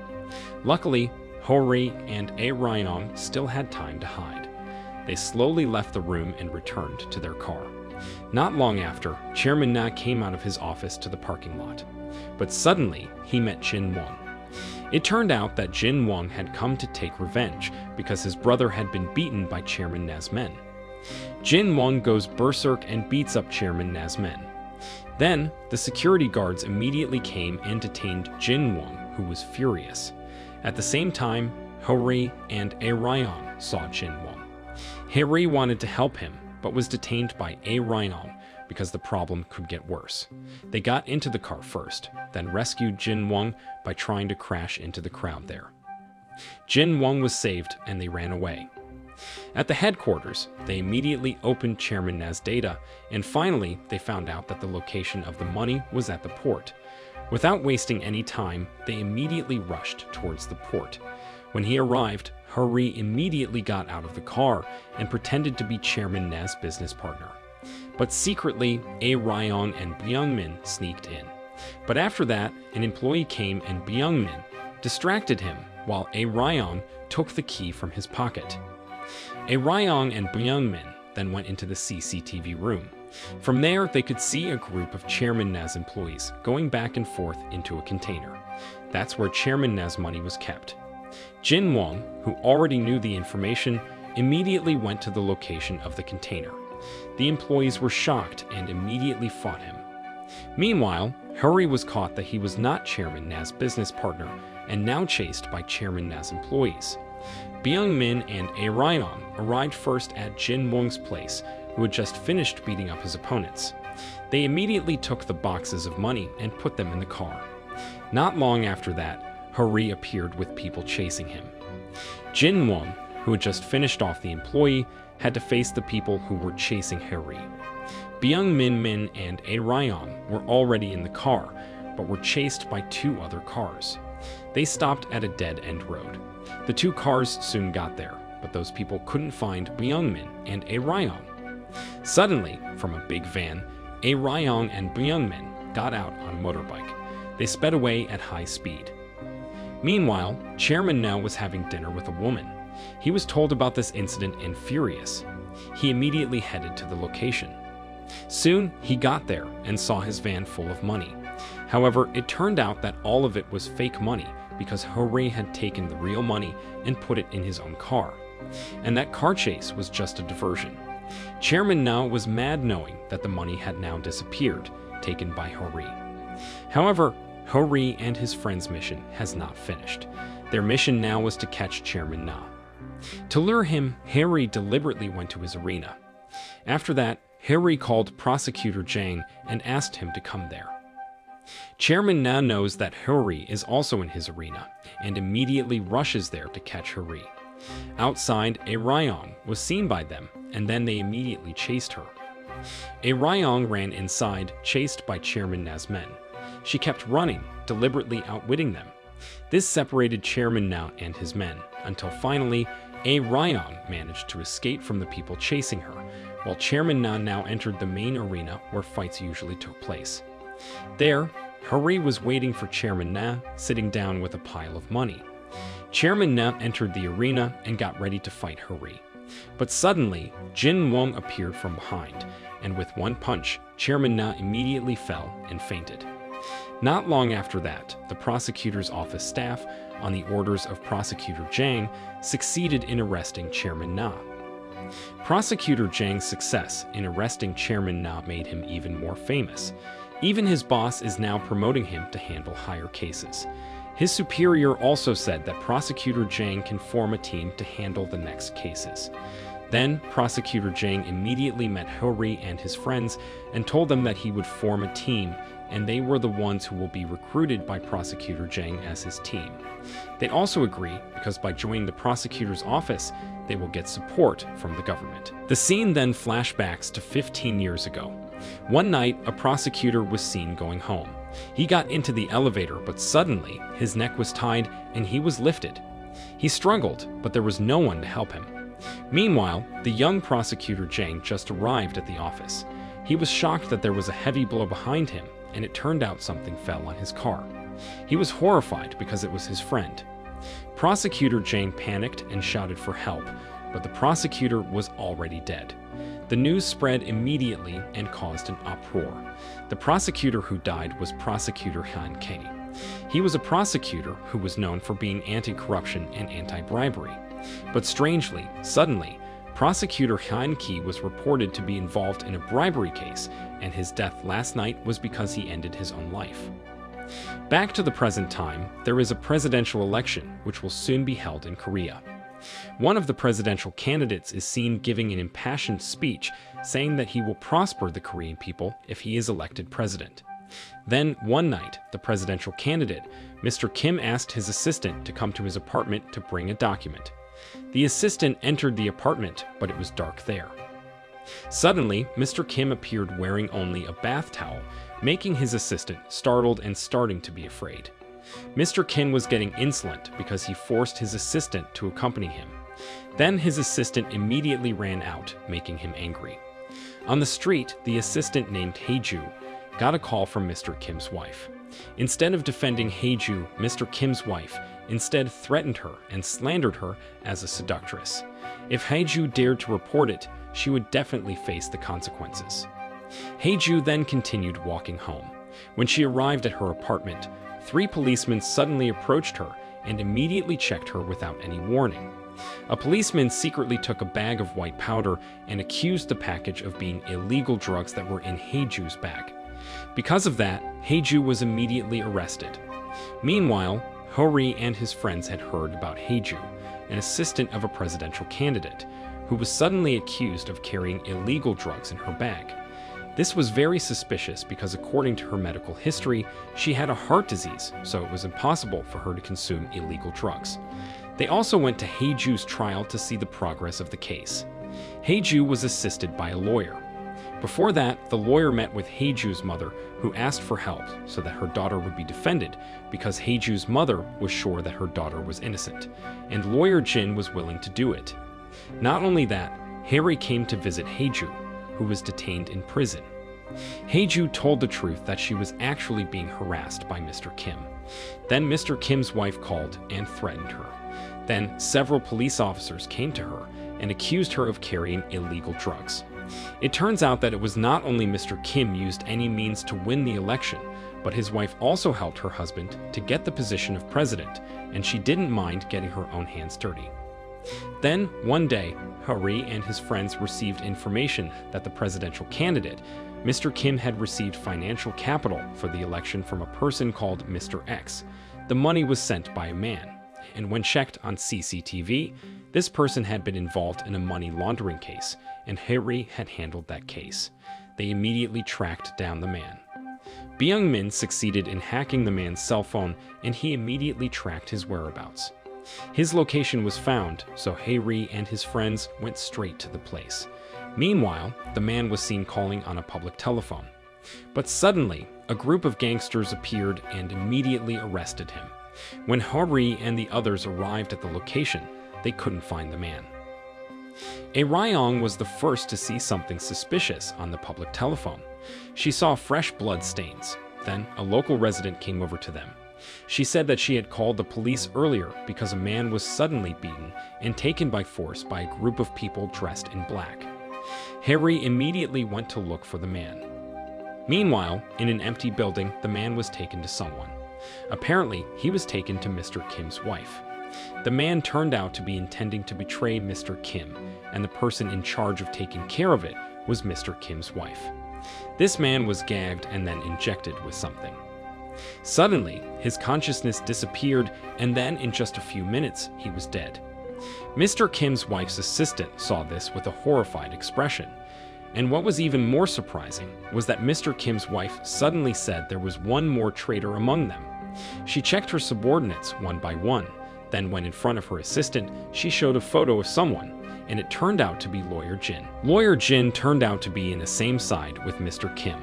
Luckily, Hori and Ryong still had time to hide. They slowly left the room and returned to their car. Not long after, Chairman Na came out of his office to the parking lot. But suddenly, he met Jin Wong. It turned out that Jin Wong had come to take revenge because his brother had been beaten by Chairman Na's men. Jin Wong goes berserk and beats up Chairman Na's men. Then, the security guards immediately came and detained Jin Wong, who was furious. At the same time, Hori and Ryong saw Jin Wong. Harry wanted to help him, but was detained by Ryong because the problem could get worse. They got into the car first, then rescued Jin Wong by trying to crash into the crowd there. Jin Wong was saved and they ran away. At the headquarters, they immediately opened Chairman Na's data, and finally they found out that the location of the money was at the port. Without wasting any time, they immediately rushed towards the port. When he arrived, Hori immediately got out of the car and pretended to be Chairman Na's business partner. But secretly, Ryong and Byung-min sneaked in. But after that, an employee came and Byung-min distracted him while Ryong took the key from his pocket. Ryong and Byung-min then went into the CCTV room. From there, they could see a group of Chairman Na's employees going back and forth into a container. That's where Chairman Na's money was kept. Jin Wong, who already knew the information, immediately went to the location of the container. The employees were shocked and immediately fought him. Meanwhile, Hori was caught that he was not Chairman Na's business partner and now chased by Chairman Na's employees. Byung-min and Ryong arrived first at Jin Wong's place, who had just finished beating up his opponents. They immediately took the boxes of money and put them in the car. Not long after that, Hori appeared with people chasing him. Jin Wong, who had just finished off the employee, had to face the people who were chasing Hori. Byung-min and Ryong were already in the car, but were chased by two other cars. They stopped at a dead-end road. The two cars soon got there, but those people couldn't find Byung-min and Ryong. Suddenly, from a big van, Ryong and Byung-min got out on a motorbike. They sped away at high speed. Meanwhile, Chairman Na was having dinner with a woman. He was told about this incident and furious. He immediately headed to the location. Soon, he got there and saw his van full of money. However, it turned out that all of it was fake money because Hori had taken the real money and put it in his own car. And that car chase was just a diversion. Chairman Na was mad knowing that the money had now disappeared, taken by Hori. However, Hori and his friend's mission has not finished. Their mission now was to catch Chairman Na. To lure him, Harry deliberately went to his arena. After that, Harry called Prosecutor Jang and asked him to come there. Chairman Na knows that Hori is also in his arena and immediately rushes there to catch Hori. Outside, Ryong was seen by them, and then they immediately chased her. Ryong ran inside, chased by Chairman Na's men. She kept running, deliberately outwitting them. This separated Chairman Na and his men, until finally, A. Ryan managed to escape from the people chasing her, while Chairman Na now entered the main arena where fights usually took place. There, Hari was waiting for Chairman Na, sitting down with a pile of money. Chairman Na entered the arena and got ready to fight Hari. But suddenly, Jin Wong appeared from behind, and with one punch, Chairman Na immediately fell and fainted. Not long after that, the prosecutor's office staff, on the orders of Prosecutor Zhang, succeeded in arresting Chairman Na. Prosecutor Zhang's success in arresting Chairman Na made him even more famous. Even his boss is now promoting him to handle higher cases. His superior also said that Prosecutor Zhang can form a team to handle the next cases. Then, Prosecutor Zhang immediately met Hari and his friends and told them that he would form a team, and they were the ones who will be recruited by Prosecutor Zhang as his team. They also agree because by joining the prosecutor's office, they will get support from the government. The scene then flashbacks to 15 years ago. One night, a prosecutor was seen going home. He got into the elevator, but suddenly, his neck was tied and he was lifted. He struggled, but there was no one to help him. Meanwhile, the young prosecutor Zhang just arrived at the office. He was shocked that there was a heavy blow behind him, and it turned out something fell on his car. He was horrified because it was his friend. Prosecutor Zhang panicked and shouted for help, but the prosecutor was already dead. The news spread immediately and caused an uproar. The prosecutor who died was Prosecutor Han K. He was a prosecutor who was known for being anti-corruption and anti-bribery. But strangely, suddenly, Prosecutor Han Ki was reported to be involved in a bribery case, and his death last night was because he ended his own life. Back to the present time, there is a presidential election which will soon be held in Korea. One of the presidential candidates is seen giving an impassioned speech saying that he will prosper the Korean people if he is elected president. Then, one night, the presidential candidate, Mr. Kim, asked his assistant to come to his apartment to bring a document. The assistant entered the apartment, but it was dark there. Suddenly, Mr. Kim appeared wearing only a bath towel, making his assistant startled and starting to be afraid. Mr. Kim was getting insolent because he forced his assistant to accompany him. Then his assistant immediately ran out, making him angry. On the street, the assistant named Haeju got a call from Mr. Kim's wife. Instead of defending Haeju, Mr. Kim's wife instead threatened her and slandered her as a seductress. If Haeju dared to report it, she would definitely face the consequences. Haeju then continued walking home. When she arrived at her apartment, 3 policemen suddenly approached her and immediately checked her without any warning. A policeman secretly took a bag of white powder and accused the package of being illegal drugs that were in Haeju's bag. Because of that, Haeju was immediately arrested. Meanwhile, Hori and his friends had heard about Haeju, an assistant of a presidential candidate, who was suddenly accused of carrying illegal drugs in her bag. This was very suspicious because according to her medical history, she had a heart disease, so it was impossible for her to consume illegal drugs. They also went to Haeju's trial to see the progress of the case. Haeju was assisted by a lawyer. Before that, the lawyer met with Haeju's mother, who asked for help so that her daughter would be defended because Haeju's mother was sure that her daughter was innocent, and lawyer Jin was willing to do it. Not only that, Harry came to visit Haeju, who was detained in prison. Haeju told the truth that she was actually being harassed by Mr. Kim. Then Mr. Kim's wife called and threatened her. Then several police officers came to her and accused her of carrying illegal drugs. It turns out that it was not only Mr. Kim used any means to win the election, but his wife also helped her husband to get the position of president, and she didn't mind getting her own hands dirty. Then, one day, Hari and his friends received information that the presidential candidate, Mr. Kim, had received financial capital for the election from a person called Mr. X. The money was sent by a man, and when checked on CCTV, this person had been involved in a money laundering case, and Hari had handled that case. They immediately tracked down the man. Byung-min succeeded in hacking the man's cell phone, and he immediately tracked his whereabouts. His location was found, so Hari and his friends went straight to the place. Meanwhile, the man was seen calling on a public telephone. But suddenly, a group of gangsters appeared and immediately arrested him. When Hari and the others arrived at the location, they couldn't find the man. A Ryong was the first to see something suspicious on the public telephone. She saw fresh blood stains. Then a local resident came over to them. She said that she had called the police earlier because a man was suddenly beaten and taken by force by a group of people dressed in black. Harry immediately went to look for the man. Meanwhile, in an empty building, the man was taken to someone. Apparently, he was taken to Mr. Kim's wife. The man turned out to be intending to betray Mr. Kim, and the person in charge of taking care of it was Mr. Kim's wife. This man was gagged and then injected with something. Suddenly, his consciousness disappeared, and then in just a few minutes, he was dead. Mr. Kim's wife's assistant saw this with a horrified expression. And what was even more surprising was that Mr. Kim's wife suddenly said there was one more traitor among them. She checked her subordinates one by one. Then, when in front of her assistant, she showed a photo of someone, and it turned out to be Lawyer Jin. Lawyer Jin turned out to be in the same side with Mr. Kim.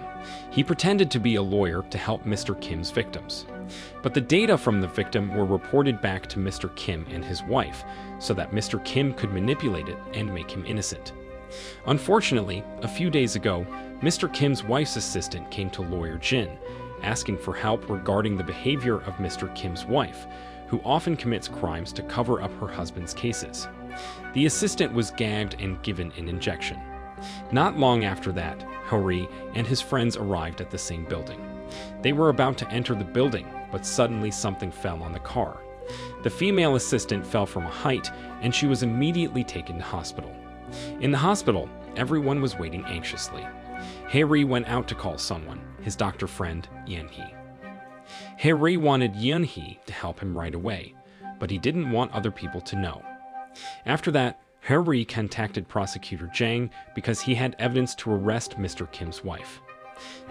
He pretended to be a lawyer to help Mr. Kim's victims. But the data from the victim were reported back to Mr. Kim and his wife, so that Mr. Kim could manipulate it and make him innocent. Unfortunately, a few days ago, Mr. Kim's wife's assistant came to Lawyer Jin, asking for help regarding the behavior of Mr. Kim's wife, who often commits crimes to cover up her husband's cases. The assistant was gagged and given an injection. Not long after that, Harry and his friends arrived at the same building. They were about to enter the building, but suddenly something fell on the car. The female assistant fell from a height, and she was immediately taken to hospital. In the hospital, everyone was waiting anxiously. Harry went out to call someone, his doctor friend, Yan-hee. Harry wanted Yan-hee to help him right away, but he didn't want other people to know. After that, Harry contacted Prosecutor Jang because he had evidence to arrest Mr. Kim's wife.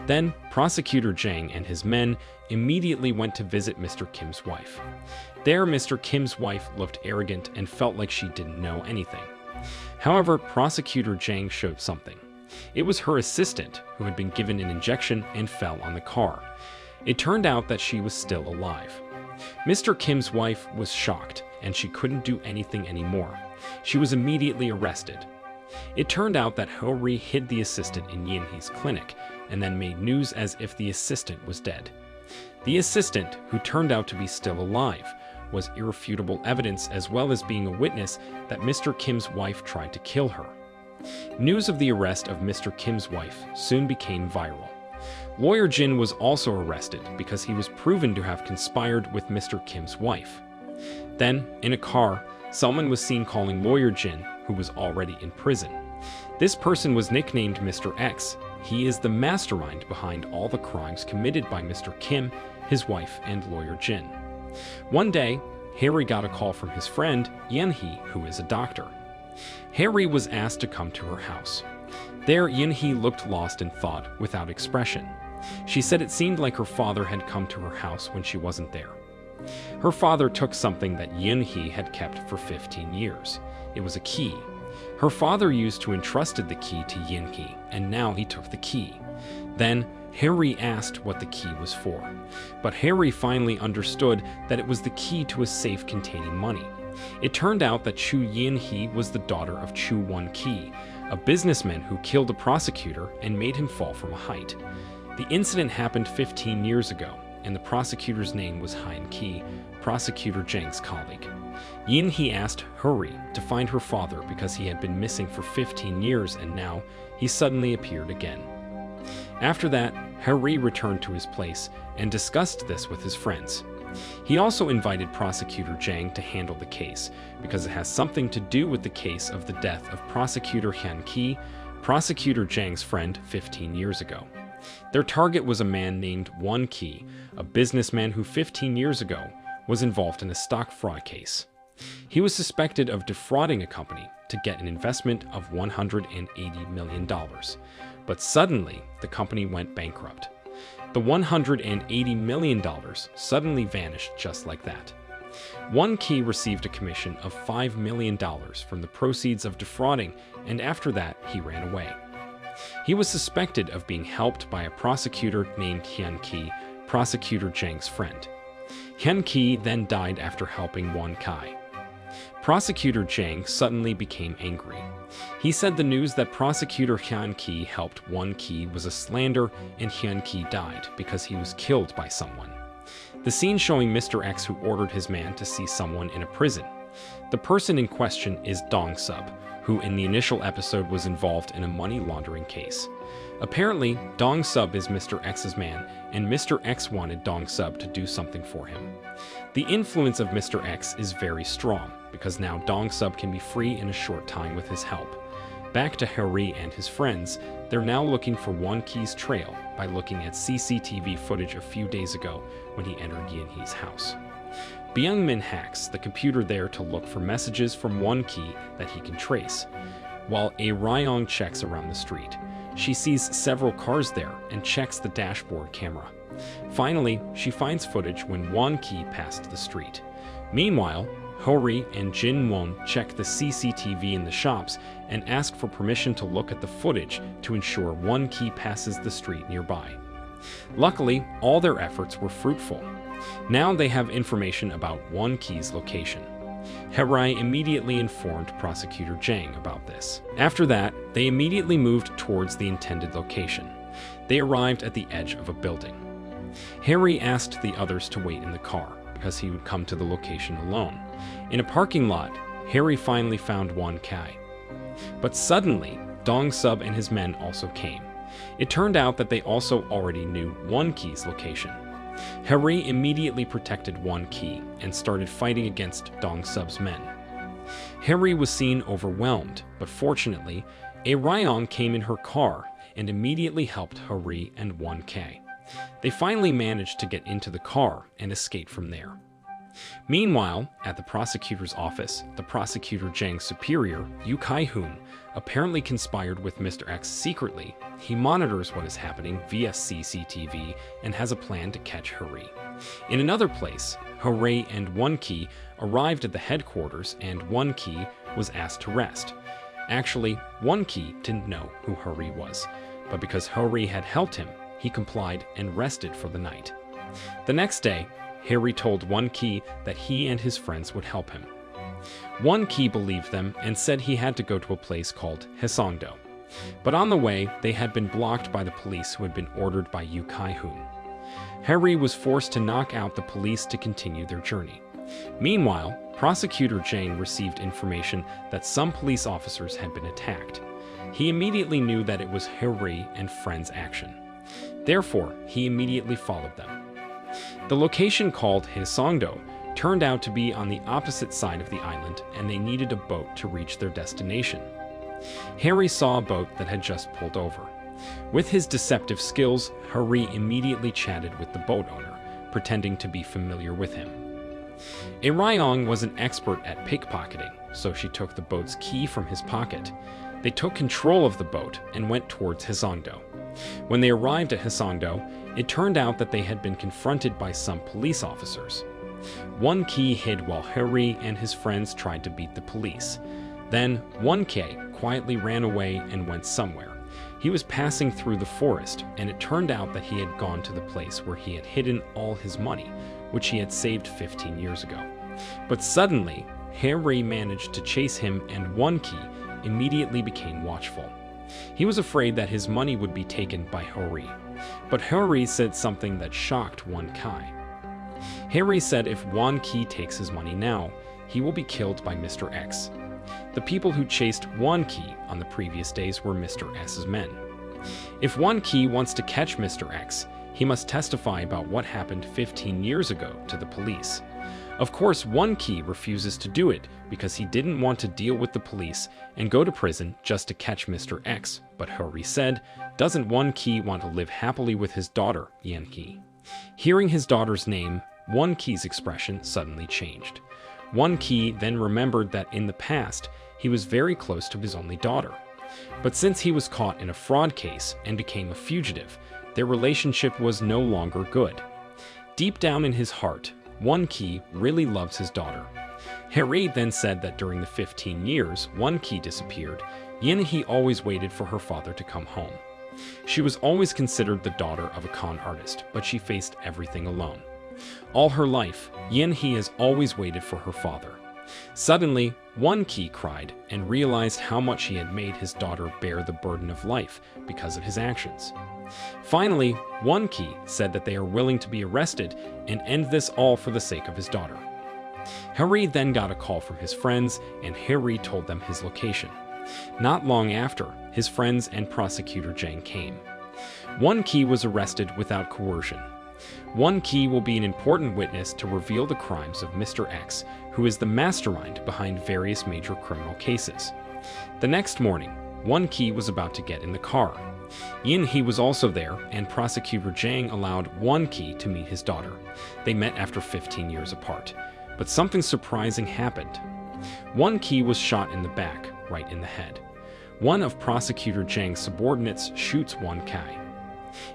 Then, Prosecutor Jang and his men immediately went to visit Mr. Kim's wife. There, Mr. Kim's wife looked arrogant and felt like she didn't know anything. However, Prosecutor Jang showed something. It was her assistant who had been given an injection and fell on the car. It turned out that she was still alive. Mr. Kim's wife was shocked, and she couldn't do anything anymore. She was immediately arrested. It turned out that Harry hid the assistant in Yan-hee's clinic, and then made news as if the assistant was dead. The assistant, who turned out to be still alive, was irrefutable evidence as well as being a witness that Mr. Kim's wife tried to kill her. News of the arrest of Mr. Kim's wife soon became viral. Lawyer Jin was also arrested because he was proven to have conspired with Mr. Kim's wife. Then, in a car, someone was seen calling Lawyer Jin, who was already in prison. This person was nicknamed Mr. X. He is the mastermind behind all the crimes committed by Mr. Kim, his wife, and Lawyer Jin. One day, Harry got a call from his friend, Yan-hee, who is a doctor. Harry was asked to come to her house. There, Yan-hee looked lost in thought, without expression. She said it seemed like her father had come to her house when she wasn't there. Her father took something that Yan-hee had kept for 15 years. It was a key. Her father used to entrusted the key to Yan-hee, and now he took the key. Then, Harry asked what the key was for, but Harry finally understood that it was the key to a safe containing money. It turned out that Chu Yan-hee was the daughter of Chu Wan-ki, a businessman who killed a prosecutor and made him fall from a height. The incident happened 15 years ago, and the prosecutor's name was Han-ki, Prosecutor Jang's colleague. Yan-hee asked Harry to find her father because he had been missing for 15 years and now he suddenly appeared again. After that, Harry returned to his place and discussed this with his friends. He also invited Prosecutor Jang to handle the case because it has something to do with the case of the death of Prosecutor Han-ki, Prosecutor Jang's friend 15 years ago. Their target was a man named Wan-ki, a businessman who 15 years ago was involved in a stock fraud case. He was suspected of defrauding a company to get an investment of $180 million. But suddenly, the company went bankrupt. The $180 million suddenly vanished just like that. Wan-ki received a commission of $5 million from the proceeds of defrauding, and after that, he ran away. He was suspected of being helped by a prosecutor named Han-ki, Prosecutor Jang's friend. Han-ki then died after helping Wan-ki. Prosecutor Jang suddenly became angry. He said the news that Prosecutor Hyun Ki helped Won Ki was a slander and Hyun Ki died because he was killed by someone. The scene showing Mr. X who ordered his man to see someone in a prison. The person in question is Dong Sub, who in the initial episode was involved in a money laundering case. Apparently, Dong Sub is Mr. X's man, and Mr. X wanted Dong Sub to do something for him. The influence of Mr. X is very strong, because now Dong Sub can be free in a short time with his help. Back to Harry and his friends, they're now looking for Won Ki's trail by looking at CCTV footage a few days ago when he entered Yin Hee's house. Byung Min hacks the computer there to look for messages from Won Ki that he can trace, while A Ryong checks around the street. She sees several cars there and checks the dashboard camera. Finally, she finds footage when Won Ki passed the street. Meanwhile, Hori and Jin Won check the CCTV in the shops and ask for permission to look at the footage to ensure Won Ki passes the street nearby. Luckily, all their efforts were fruitful. Now they have information about Won Ki's location. Harai immediately informed Prosecutor Jang about this. After that, they immediately moved towards the intended location. They arrived at the edge of a building. Harry asked the others to wait in the car, because he would come to the location alone. In a parking lot, Harry finally found Won Ki. But suddenly, Dong Sub and his men also came. It turned out that they also already knew Won Ki's location. Harry immediately protected Won Ki and started fighting against Dong Sub's men. Harry was seen overwhelmed, but fortunately, A Ryong came in her car and immediately helped Harry and Won Ki. They finally managed to get into the car and escape from there. Meanwhile, at the prosecutor's office, the prosecutor Jang's superior, Yu Kai-hoon, apparently conspired with Mr. X secretly. He monitors what is happening via CCTV and has a plan to catch Hurry. In another place, Hooray and Won Ki arrived at the headquarters and Won Ki was asked to rest. Actually, Won Ki didn't know who Hurry was, but because Hurry had helped him, he complied and rested for the night. The next day, Harry told Won Ki that he and his friends would help him. Won Ki believed them and said he had to go to a place called Haesongdo. But on the way, they had been blocked by the police who had been ordered by Yu Kai-hoon. Harry was forced to knock out the police to continue their journey. Meanwhile, Prosecutor Jang received information that some police officers had been attacked. He immediately knew that it was Harry and friends' action. Therefore, he immediately followed them. The location called Haesongdo turned out to be on the opposite side of the island, and they needed a boat to reach their destination. Harry saw a boat that had just pulled over. With his deceptive skills, Harry immediately chatted with the boat owner, pretending to be familiar with him. A Ryong was an expert at pickpocketing, so she took the boat's key from his pocket. They took control of the boat and went towards Haesongdo. When they arrived at Haesongdo, it turned out that they had been confronted by some police officers. Won Ki hid while Harry and his friends tried to beat the police. Then, Won Ki quietly ran away and went somewhere. He was passing through the forest, and it turned out that he had gone to the place where he had hidden all his money, which he had saved 15 years ago. But suddenly, Harry managed to chase him, and Won Ki immediately became watchful. He was afraid that his money would be taken by Harry. But Harry said something that shocked Won Ki. Harry said if Won Ki takes his money now, he will be killed by Mr. X. The people who chased Won Ki on the previous days were Mr. X's men. If Won Ki wants to catch Mr. X, he must testify about what happened 15 years ago to the police. Of course, Won Ki refuses to do it because he didn't want to deal with the police and go to prison just to catch Mr. X, but Harry said, doesn't Won Ki want to live happily with his daughter, Yen Ki? Hearing his daughter's name, Won Ki's expression suddenly changed. Won Ki then remembered that in the past, he was very close to his only daughter. But since he was caught in a fraud case and became a fugitive, their relationship was no longer good. Deep down in his heart, Won Ki really loves his daughter. Harry then said that during the 15 years Won Ki disappeared, Yin Hee always waited for her father to come home. She was always considered the daughter of a con artist, but she faced everything alone. All her life, Yin Hee has always waited for her father. Suddenly, Junkie cried and realized how much he had made his daughter bear the burden of life because of his actions. Finally, Junkie said that they are willing to be arrested and end this all for the sake of his daughter. Harry then got a call from his friends, and Harry told them his location. Not long after, his friends and Prosecutor Jang came. Junkie was arrested without coercion. Junkie will be an important witness to reveal the crimes of Mr. X, who is the mastermind behind various major criminal cases. The next morning, Junkie was about to get in the car. Yin-hee was also there, and Prosecutor Jang allowed Junkie to meet his daughter. They met after 15 years apart. But something surprising happened. Junkie was shot in the back, right in the head. One of Prosecutor Jang's subordinates shoots Junkie.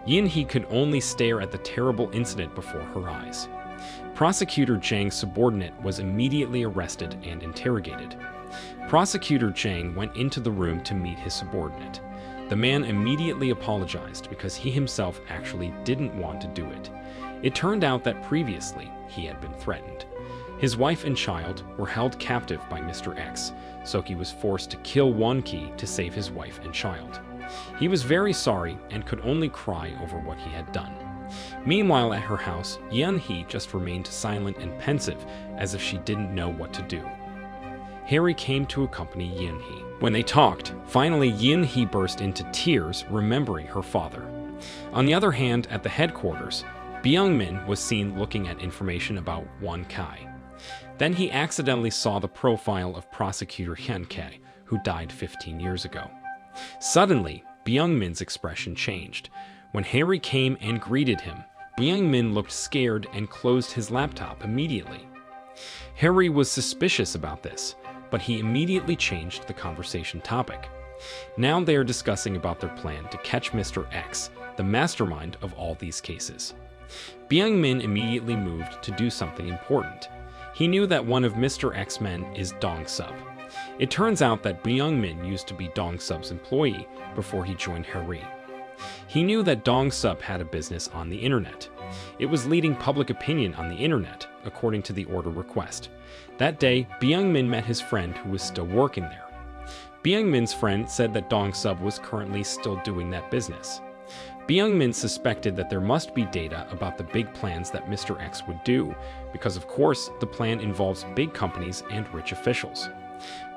Yin-hee could only stare at the terrible incident before her eyes. Prosecutor Jang's subordinate was immediately arrested and interrogated. Prosecutor Jang went into the room to meet his subordinate. The man immediately apologized because he himself actually didn't want to do it. It turned out that previously he had been threatened. His wife and child were held captive by Mr. X, so he was forced to kill Junkie to save his wife and child. He was very sorry and could only cry over what he had done. Meanwhile, at her house, Yin-hee just remained silent and pensive, as if she didn't know what to do. Harry came to accompany Yin-hee. When they talked, finally Yin-hee burst into tears, remembering her father. On the other hand, at the headquarters, Byung-min was seen looking at information about Junkie. Then he accidentally saw the profile of Prosecutor Hyun-kae, who died 15 years ago. Suddenly, Byung-min's expression changed. When Harry came and greeted him, Byung-min looked scared and closed his laptop immediately. Harry was suspicious about this, but he immediately changed the conversation topic. Now they are discussing about their plan to catch Mr. X, the mastermind of all these cases. Byung-min immediately moved to do something important. He knew that one of Mr. X's men is Dong-sub. It turns out that Byung-min used to be Dong-sub's employee before he joined Harry. He knew that Dong-sub had a business on the internet. It was leading public opinion on the internet, according to the order request. That day, Byung-min met his friend who was still working there. Byung-min's friend said that Dong-sub was currently still doing that business. Byung-min suspected that there must be data about the big plans that Mr. X would do, because of course the plan involves big companies and rich officials.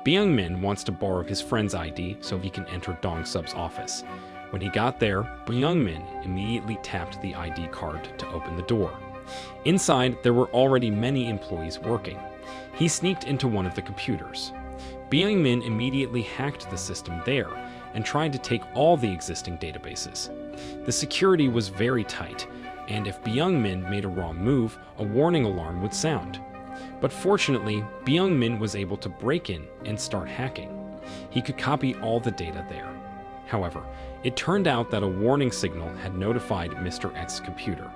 Byung-min wants to borrow his friend's ID so he can enter Dong-sub's office. When he got there, Byung-min immediately tapped the ID card to open the door. Inside, there were already many employees working. He sneaked into one of the computers. Byung-min immediately hacked the system there and tried to take all the existing databases. The security was very tight, and if Byung-min made a wrong move, a warning alarm would sound. But fortunately, Byung-min was able to break in and start hacking. He could copy all the data there. However, it turned out that a warning signal had notified Mr. X's computer.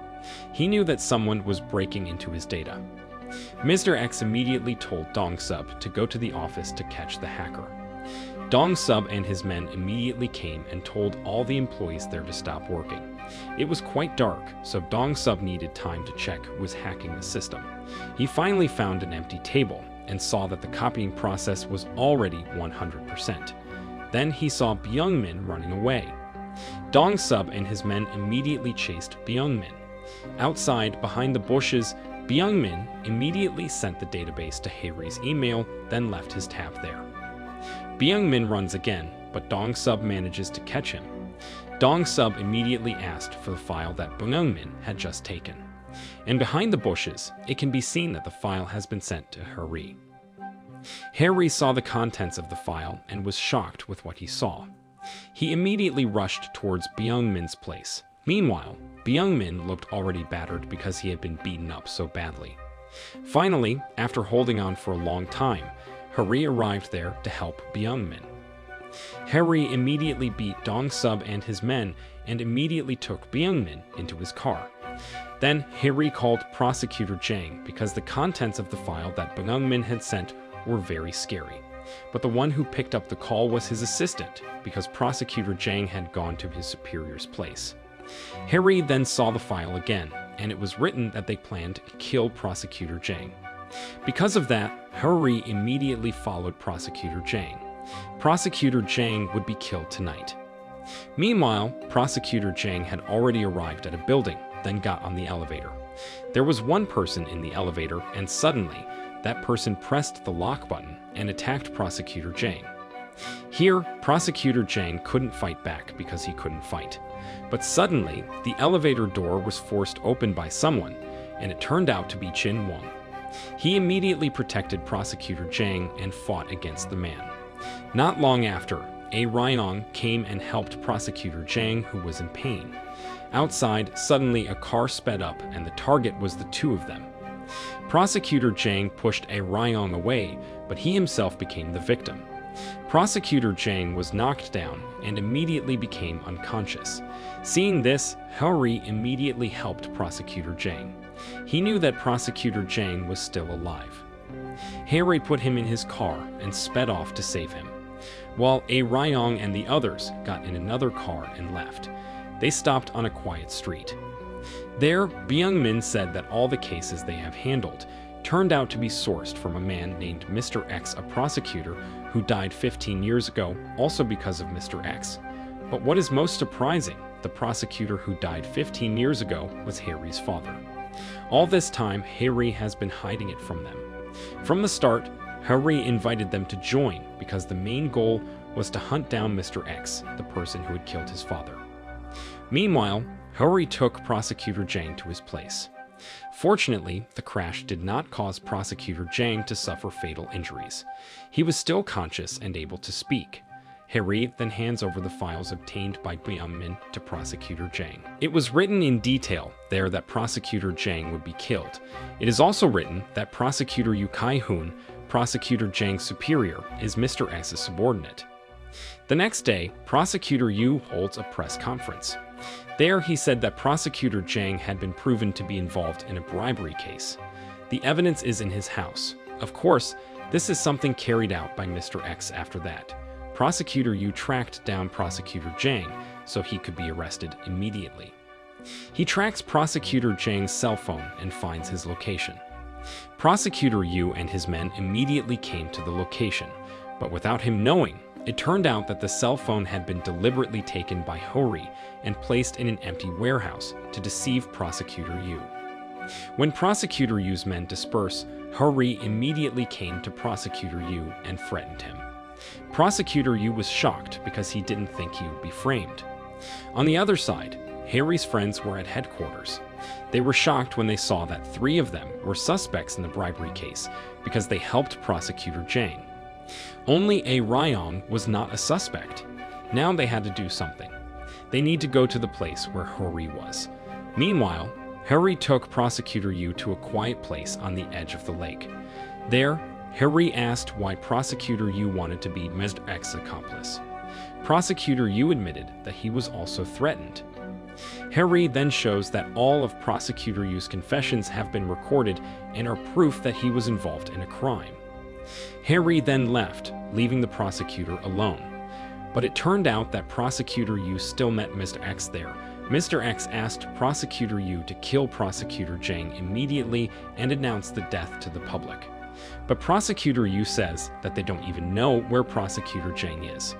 He knew that someone was breaking into his data. Mr. X immediately told Dong-sub to go to the office to catch the hacker. Dong-sub and his men immediately came and told all the employees there to stop working. It was quite dark, so Dong-sub needed time to check who was hacking the system. He finally found an empty table and saw that the copying process was already 100%. Then he saw Byung-min running away. Dong-sub and his men immediately chased Byung-min. Outside, behind the bushes, Byung-min immediately sent the database to Harry's email, then left his tab there. Byung-min runs again, but Dong-sub manages to catch him. Dong-sub immediately asked for the file that Byung-min had just taken. And behind the bushes, it can be seen that the file has been sent to Harry. Harry saw the contents of the file and was shocked with what he saw. He immediately rushed towards Byung-min's place. Meanwhile, Byung-min looked already battered because he had been beaten up so badly. Finally, after holding on for a long time, Harry arrived there to help Byung-min. Harry immediately beat Dong-sub and his men and immediately took Byung-min into his car. Then Harry called Prosecutor Jang because the contents of the file that Byung-min had sent were very scary. But the one who picked up the call was his assistant, because Prosecutor Jang had gone to his superior's place. Harry then saw the file again, and it was written that they planned to kill Prosecutor Jang. Because of that, Harry immediately followed Prosecutor Jang. Prosecutor Jang would be killed tonight. Meanwhile, Prosecutor Jang had already arrived at a building, then got on the elevator. There was one person in the elevator, and suddenly, that person pressed the lock button and attacked Prosecutor Jang. Here, Prosecutor Jang couldn't fight back because he couldn't fight. But suddenly, the elevator door was forced open by someone, and it turned out to be Chin Wong. He immediately protected Prosecutor Jang and fought against the man. Not long after, A. Ryong came and helped Prosecutor Jang, who was in pain. Outside, suddenly a car sped up, and the target was the two of them. Prosecutor Jang pushed A. Ryong away, but he himself became the victim. Prosecutor Jang was knocked down and immediately became unconscious. Seeing this, Harry immediately helped Prosecutor Jang. He knew that Prosecutor Jang was still alive. Harry put him in his car and sped off to save him, while A. Ryong and the others got in another car and left. They stopped on a quiet street. There, Byung-min said that all the cases they have handled turned out to be sourced from a man named Mr. X, a prosecutor who died 15 years ago, also because of Mr. X. But what is most surprising, the prosecutor who died 15 years ago was Harry's father. All this time, Harry has been hiding it from them. From the start, Harry invited them to join because the main goal was to hunt down Mr. X, the person who had killed his father. Meanwhile, Harry took Prosecutor Jang to his place. Fortunately, the crash did not cause Prosecutor Jang to suffer fatal injuries. He was still conscious and able to speak. Harry then hands over the files obtained by Byung-min to Prosecutor Jang. It was written in detail there that Prosecutor Jang would be killed. It is also written that Prosecutor Yu Kai-hoon, Prosecutor Jang's superior, is Mr. X's subordinate. The next day, Prosecutor Yu holds a press conference. There, he said that Prosecutor Jang had been proven to be involved in a bribery case. The evidence is in his house. Of course, this is something carried out by Mr. X after that. Prosecutor Yu tracked down Prosecutor Jang so he could be arrested immediately. He tracks Prosecutor Jang's cell phone and finds his location. Prosecutor Yu and his men immediately came to the location, but without him knowing, it turned out that the cell phone had been deliberately taken by Hori and placed in an empty warehouse to deceive Prosecutor Yu. When Prosecutor Yu's men disperse, Hori immediately came to Prosecutor Yu and threatened him. Prosecutor Yu was shocked because he didn't think he would be framed. On the other side, Harry's friends were at headquarters. They were shocked when they saw that 3 of them were suspects in the bribery case because they helped Prosecutor Jang. Only A. Ryong was not a suspect. Now they had to do something. They need to go to the place where Hori was. Meanwhile, Harry took Prosecutor Yu to a quiet place on the edge of the lake. There, Harry asked why Prosecutor Yu wanted to be Mr. X's accomplice. Prosecutor Yu admitted that he was also threatened. Harry then shows that all of Prosecutor Yu's confessions have been recorded and are proof that he was involved in a crime. Harry then left, leaving the prosecutor alone. But it turned out that Prosecutor Yu still met Mr. X there. Mr. X asked Prosecutor Yu to kill Prosecutor Jang immediately and announce the death to the public. But Prosecutor Yu says that they don't even know where Prosecutor Jang is.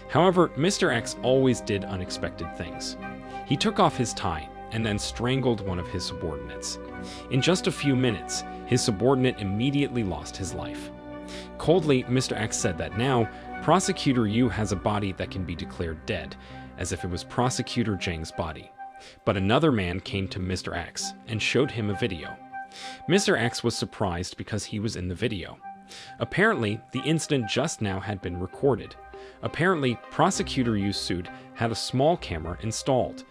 However, Mr. X always did unexpected things. He took off his tie and then strangled one of his subordinates. In just a few minutes, his subordinate immediately lost his life. Coldly, Mr. X said that now, Prosecutor Yu has a body that can be declared dead, as if it was Prosecutor Jang's body. But another man came to Mr. X and showed him a video. Mr. X was surprised because he was in the video. Apparently, the incident just now had been recorded. Apparently, Prosecutor Yu's suit had a small camera installed.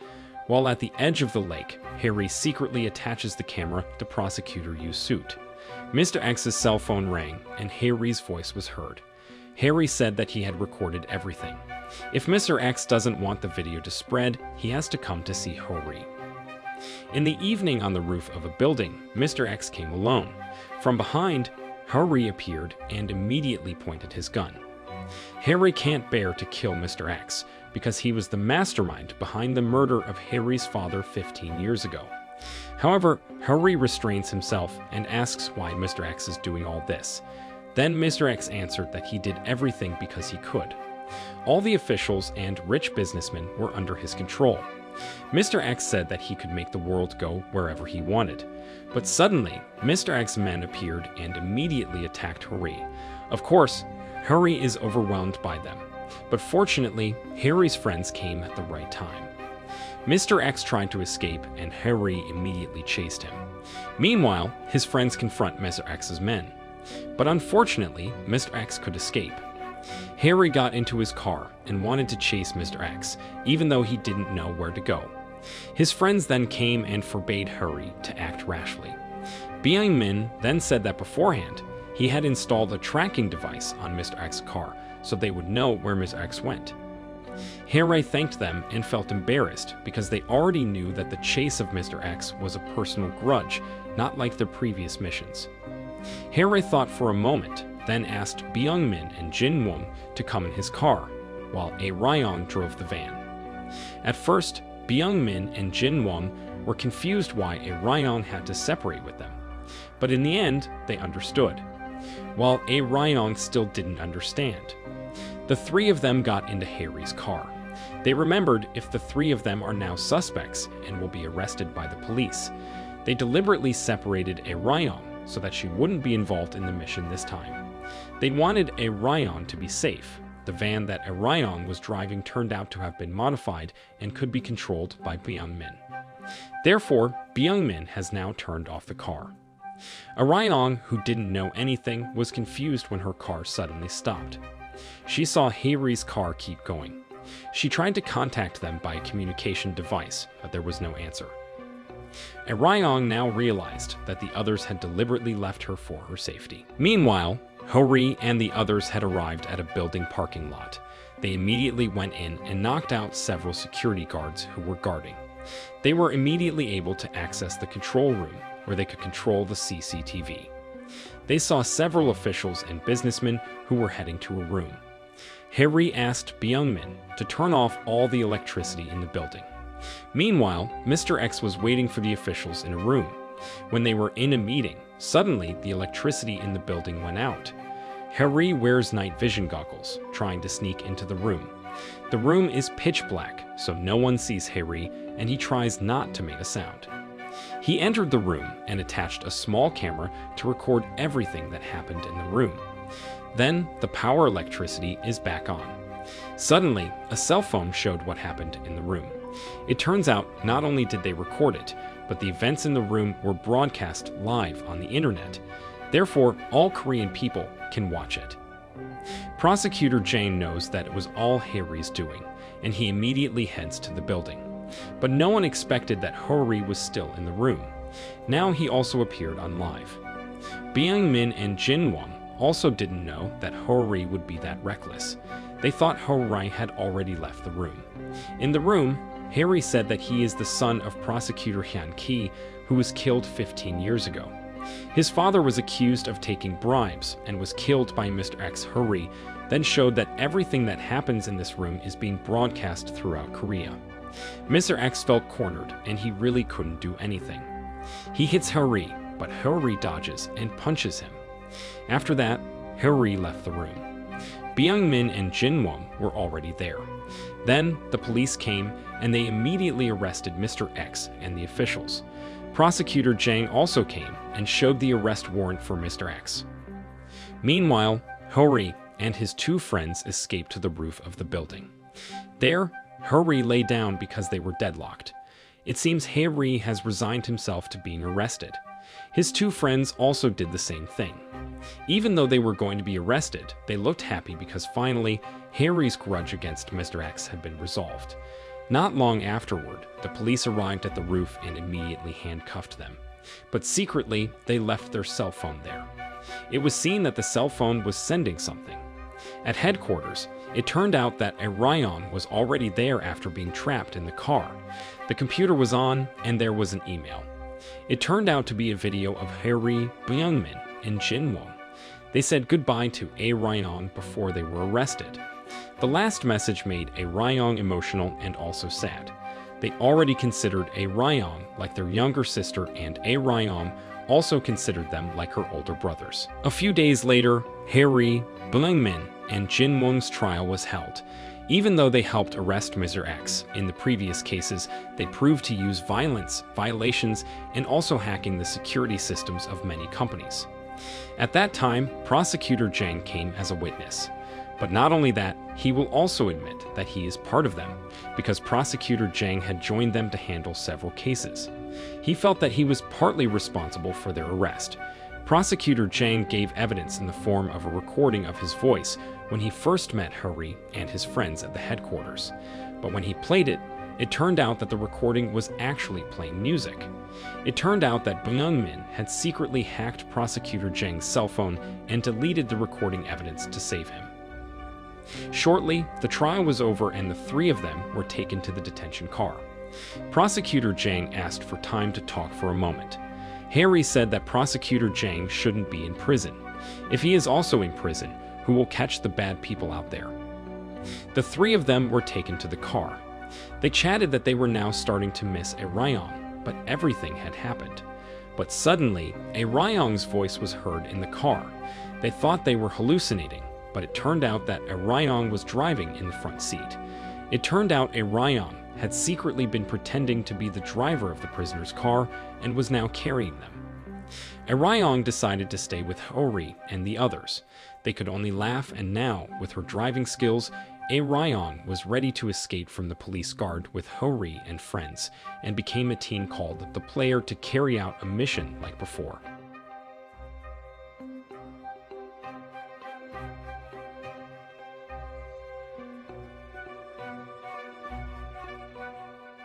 While at the edge of the lake, Harry secretly attaches the camera to Prosecutor Yu's suit. Mr. X's cell phone rang, and Harry's voice was heard. Harry said that he had recorded everything. If Mr. X doesn't want the video to spread, he has to come to see Hori. In the evening on the roof of a building, Mr. X came alone. From behind, Hori appeared and immediately pointed his gun. Harry can't bear to kill Mr. X because he was the mastermind behind the murder of Harry's father 15 years ago. However, Harry restrains himself and asks why Mr. X is doing all this. Then Mr. X answered that he did everything because he could. All the officials and rich businessmen were under his control. Mr. X said that he could make the world go wherever he wanted. But suddenly, Mr. X's men appeared and immediately attacked Harry. Of course, Harry is overwhelmed by them. But fortunately, Harry's friends came at the right time. Mr. X tried to escape and Harry immediately chased him. Meanwhile, his friends confront Mr. X's men. But unfortunately, Mr. X could escape. Harry got into his car and wanted to chase Mr. X, even though he didn't know where to go. His friends then came and forbade Harry to act rashly. Byung Min then said that beforehand, he had installed a tracking device on Mr. X's car so they would know where Mr. X went. Harry thanked them and felt embarrassed because they already knew that the chase of Mr. X was a personal grudge, not like their previous missions. Harry thought for a moment, then asked Byung Min and Jin Won to come in his car, while A Ryong drove the van. At first, Byung Min and Jin Won were confused why A Ryong had to separate with them, but in the end, they understood, while A Ryong still didn't understand. The three of them got into Harry's car. They remembered if the three of them are now suspects and will be arrested by the police. They deliberately separated A Ryong so that she wouldn't be involved in the mission this time. They wanted A Ryong to be safe. The van that A Ryong was driving turned out to have been modified and could be controlled by Byung Min. Therefore, Byung Min has now turned off the car. A Ryong, who didn't know anything, was confused when her car suddenly stopped. She saw Harry's car keep going. She tried to contact them by a communication device, but there was no answer. A Ryong now realized that the others had deliberately left her for her safety. Meanwhile, Harry and the others had arrived at a building parking lot. They immediately went in and knocked out several security guards who were guarding. They were immediately able to access the control room, where they could control the CCTV. They saw several officials and businessmen who were heading to a room. Harry asked Byung Min to turn off all the electricity in the building. Meanwhile, Mr. X was waiting for the officials in a room. When they were in a meeting, suddenly the electricity in the building went out. Harry wears night vision goggles, trying to sneak into the room. The room is pitch black, so no one sees Harry, and he tries not to make a sound. He entered the room and attached a small camera to record everything that happened in the room. Then, the power electricity is back on. Suddenly, a cell phone showed what happened in the room. It turns out not only did they record it, but the events in the room were broadcast live on the internet. Therefore, all Korean people can watch it. Prosecutor Jane knows that it was all Harry's doing, and he immediately heads to the building. But no one expected that Harry was still in the room. Now he also appeared on live. Byung Min and Jin Won also didn't know that Harry would be that reckless. They thought Harry had already left the room. In the room, Harry said that he is the son of Prosecutor Hyun Ki, who was killed 15 years ago. His father was accused of taking bribes and was killed by Mr. X Harry, then showed that everything that happens in this room is being broadcast throughout Korea. Mr. X felt cornered and he really couldn't do anything. He hits Harry, but Harry dodges and punches him. After that, Harry left the room. Byung Min and Jin Won were already there. Then the police came and they immediately arrested Mr. X and the officials. Prosecutor Jang also came and showed the arrest warrant for Mr. X. Meanwhile, Harry and his two friends escaped to the roof of the building. There, Harry lay down because they were deadlocked. It seems Harry has resigned himself to being arrested. His two friends also did the same thing. Even though they were going to be arrested, they looked happy because finally, Harry's grudge against Mr. X had been resolved. Not long afterward, the police arrived at the roof and immediately handcuffed them. But secretly, they left their cell phone there. It was seen that the cell phone was sending something. At headquarters, it turned out that A Ryan was already there after being trapped in the car. The computer was on, and there was an email. It turned out to be a video of Harry, Byung Min, and Jin Won. They said goodbye to A Ryan before they were arrested. The last message made A Ryan emotional and also sad. they already considered A Ryong like their younger sister, and A Ryong also considered them like her older brothers. A few days later, Harry, Blingmin, and Jin Wong's trial was held. Even though they helped arrest Mr. X in the previous cases, they proved to use violence, violations, and also hacking the security systems of many companies. At that time, Prosecutor Zhang came as a witness. But not only that, he will also admit that he is part of them, because Prosecutor Zhang had joined them to handle several cases. He felt that he was partly responsible for their arrest. Prosecutor Zhang gave evidence in the form of a recording of his voice when he first met Hurry and his friends at the headquarters. But when he played it, it turned out that the recording was actually playing music. It turned out that Byung-min had secretly hacked Prosecutor Zhang's cell phone and deleted the recording evidence to save him. Shortly, the trial was over and the three of them were taken to the detention car. Prosecutor Zhang asked for time to talk for a moment. Harry said that Prosecutor Zhang shouldn't be in prison. If he is also in prison, who will catch the bad people out there? The three of them were taken to the car. They chatted that they were now starting to miss A Ryong, but everything had happened. But suddenly, A Ryong's voice was heard in the car. They thought they were hallucinating, but it turned out that A Ryong was driving in the front seat. It turned out A Ryong had secretly been pretending to be the driver of the prisoner's car and was now carrying them. A Ryong decided to stay with Hori and the others. They could only laugh, and now, with her driving skills, A Ryong was ready to escape from the police guard with Hori and friends, and became a team called the Player to carry out a mission like before.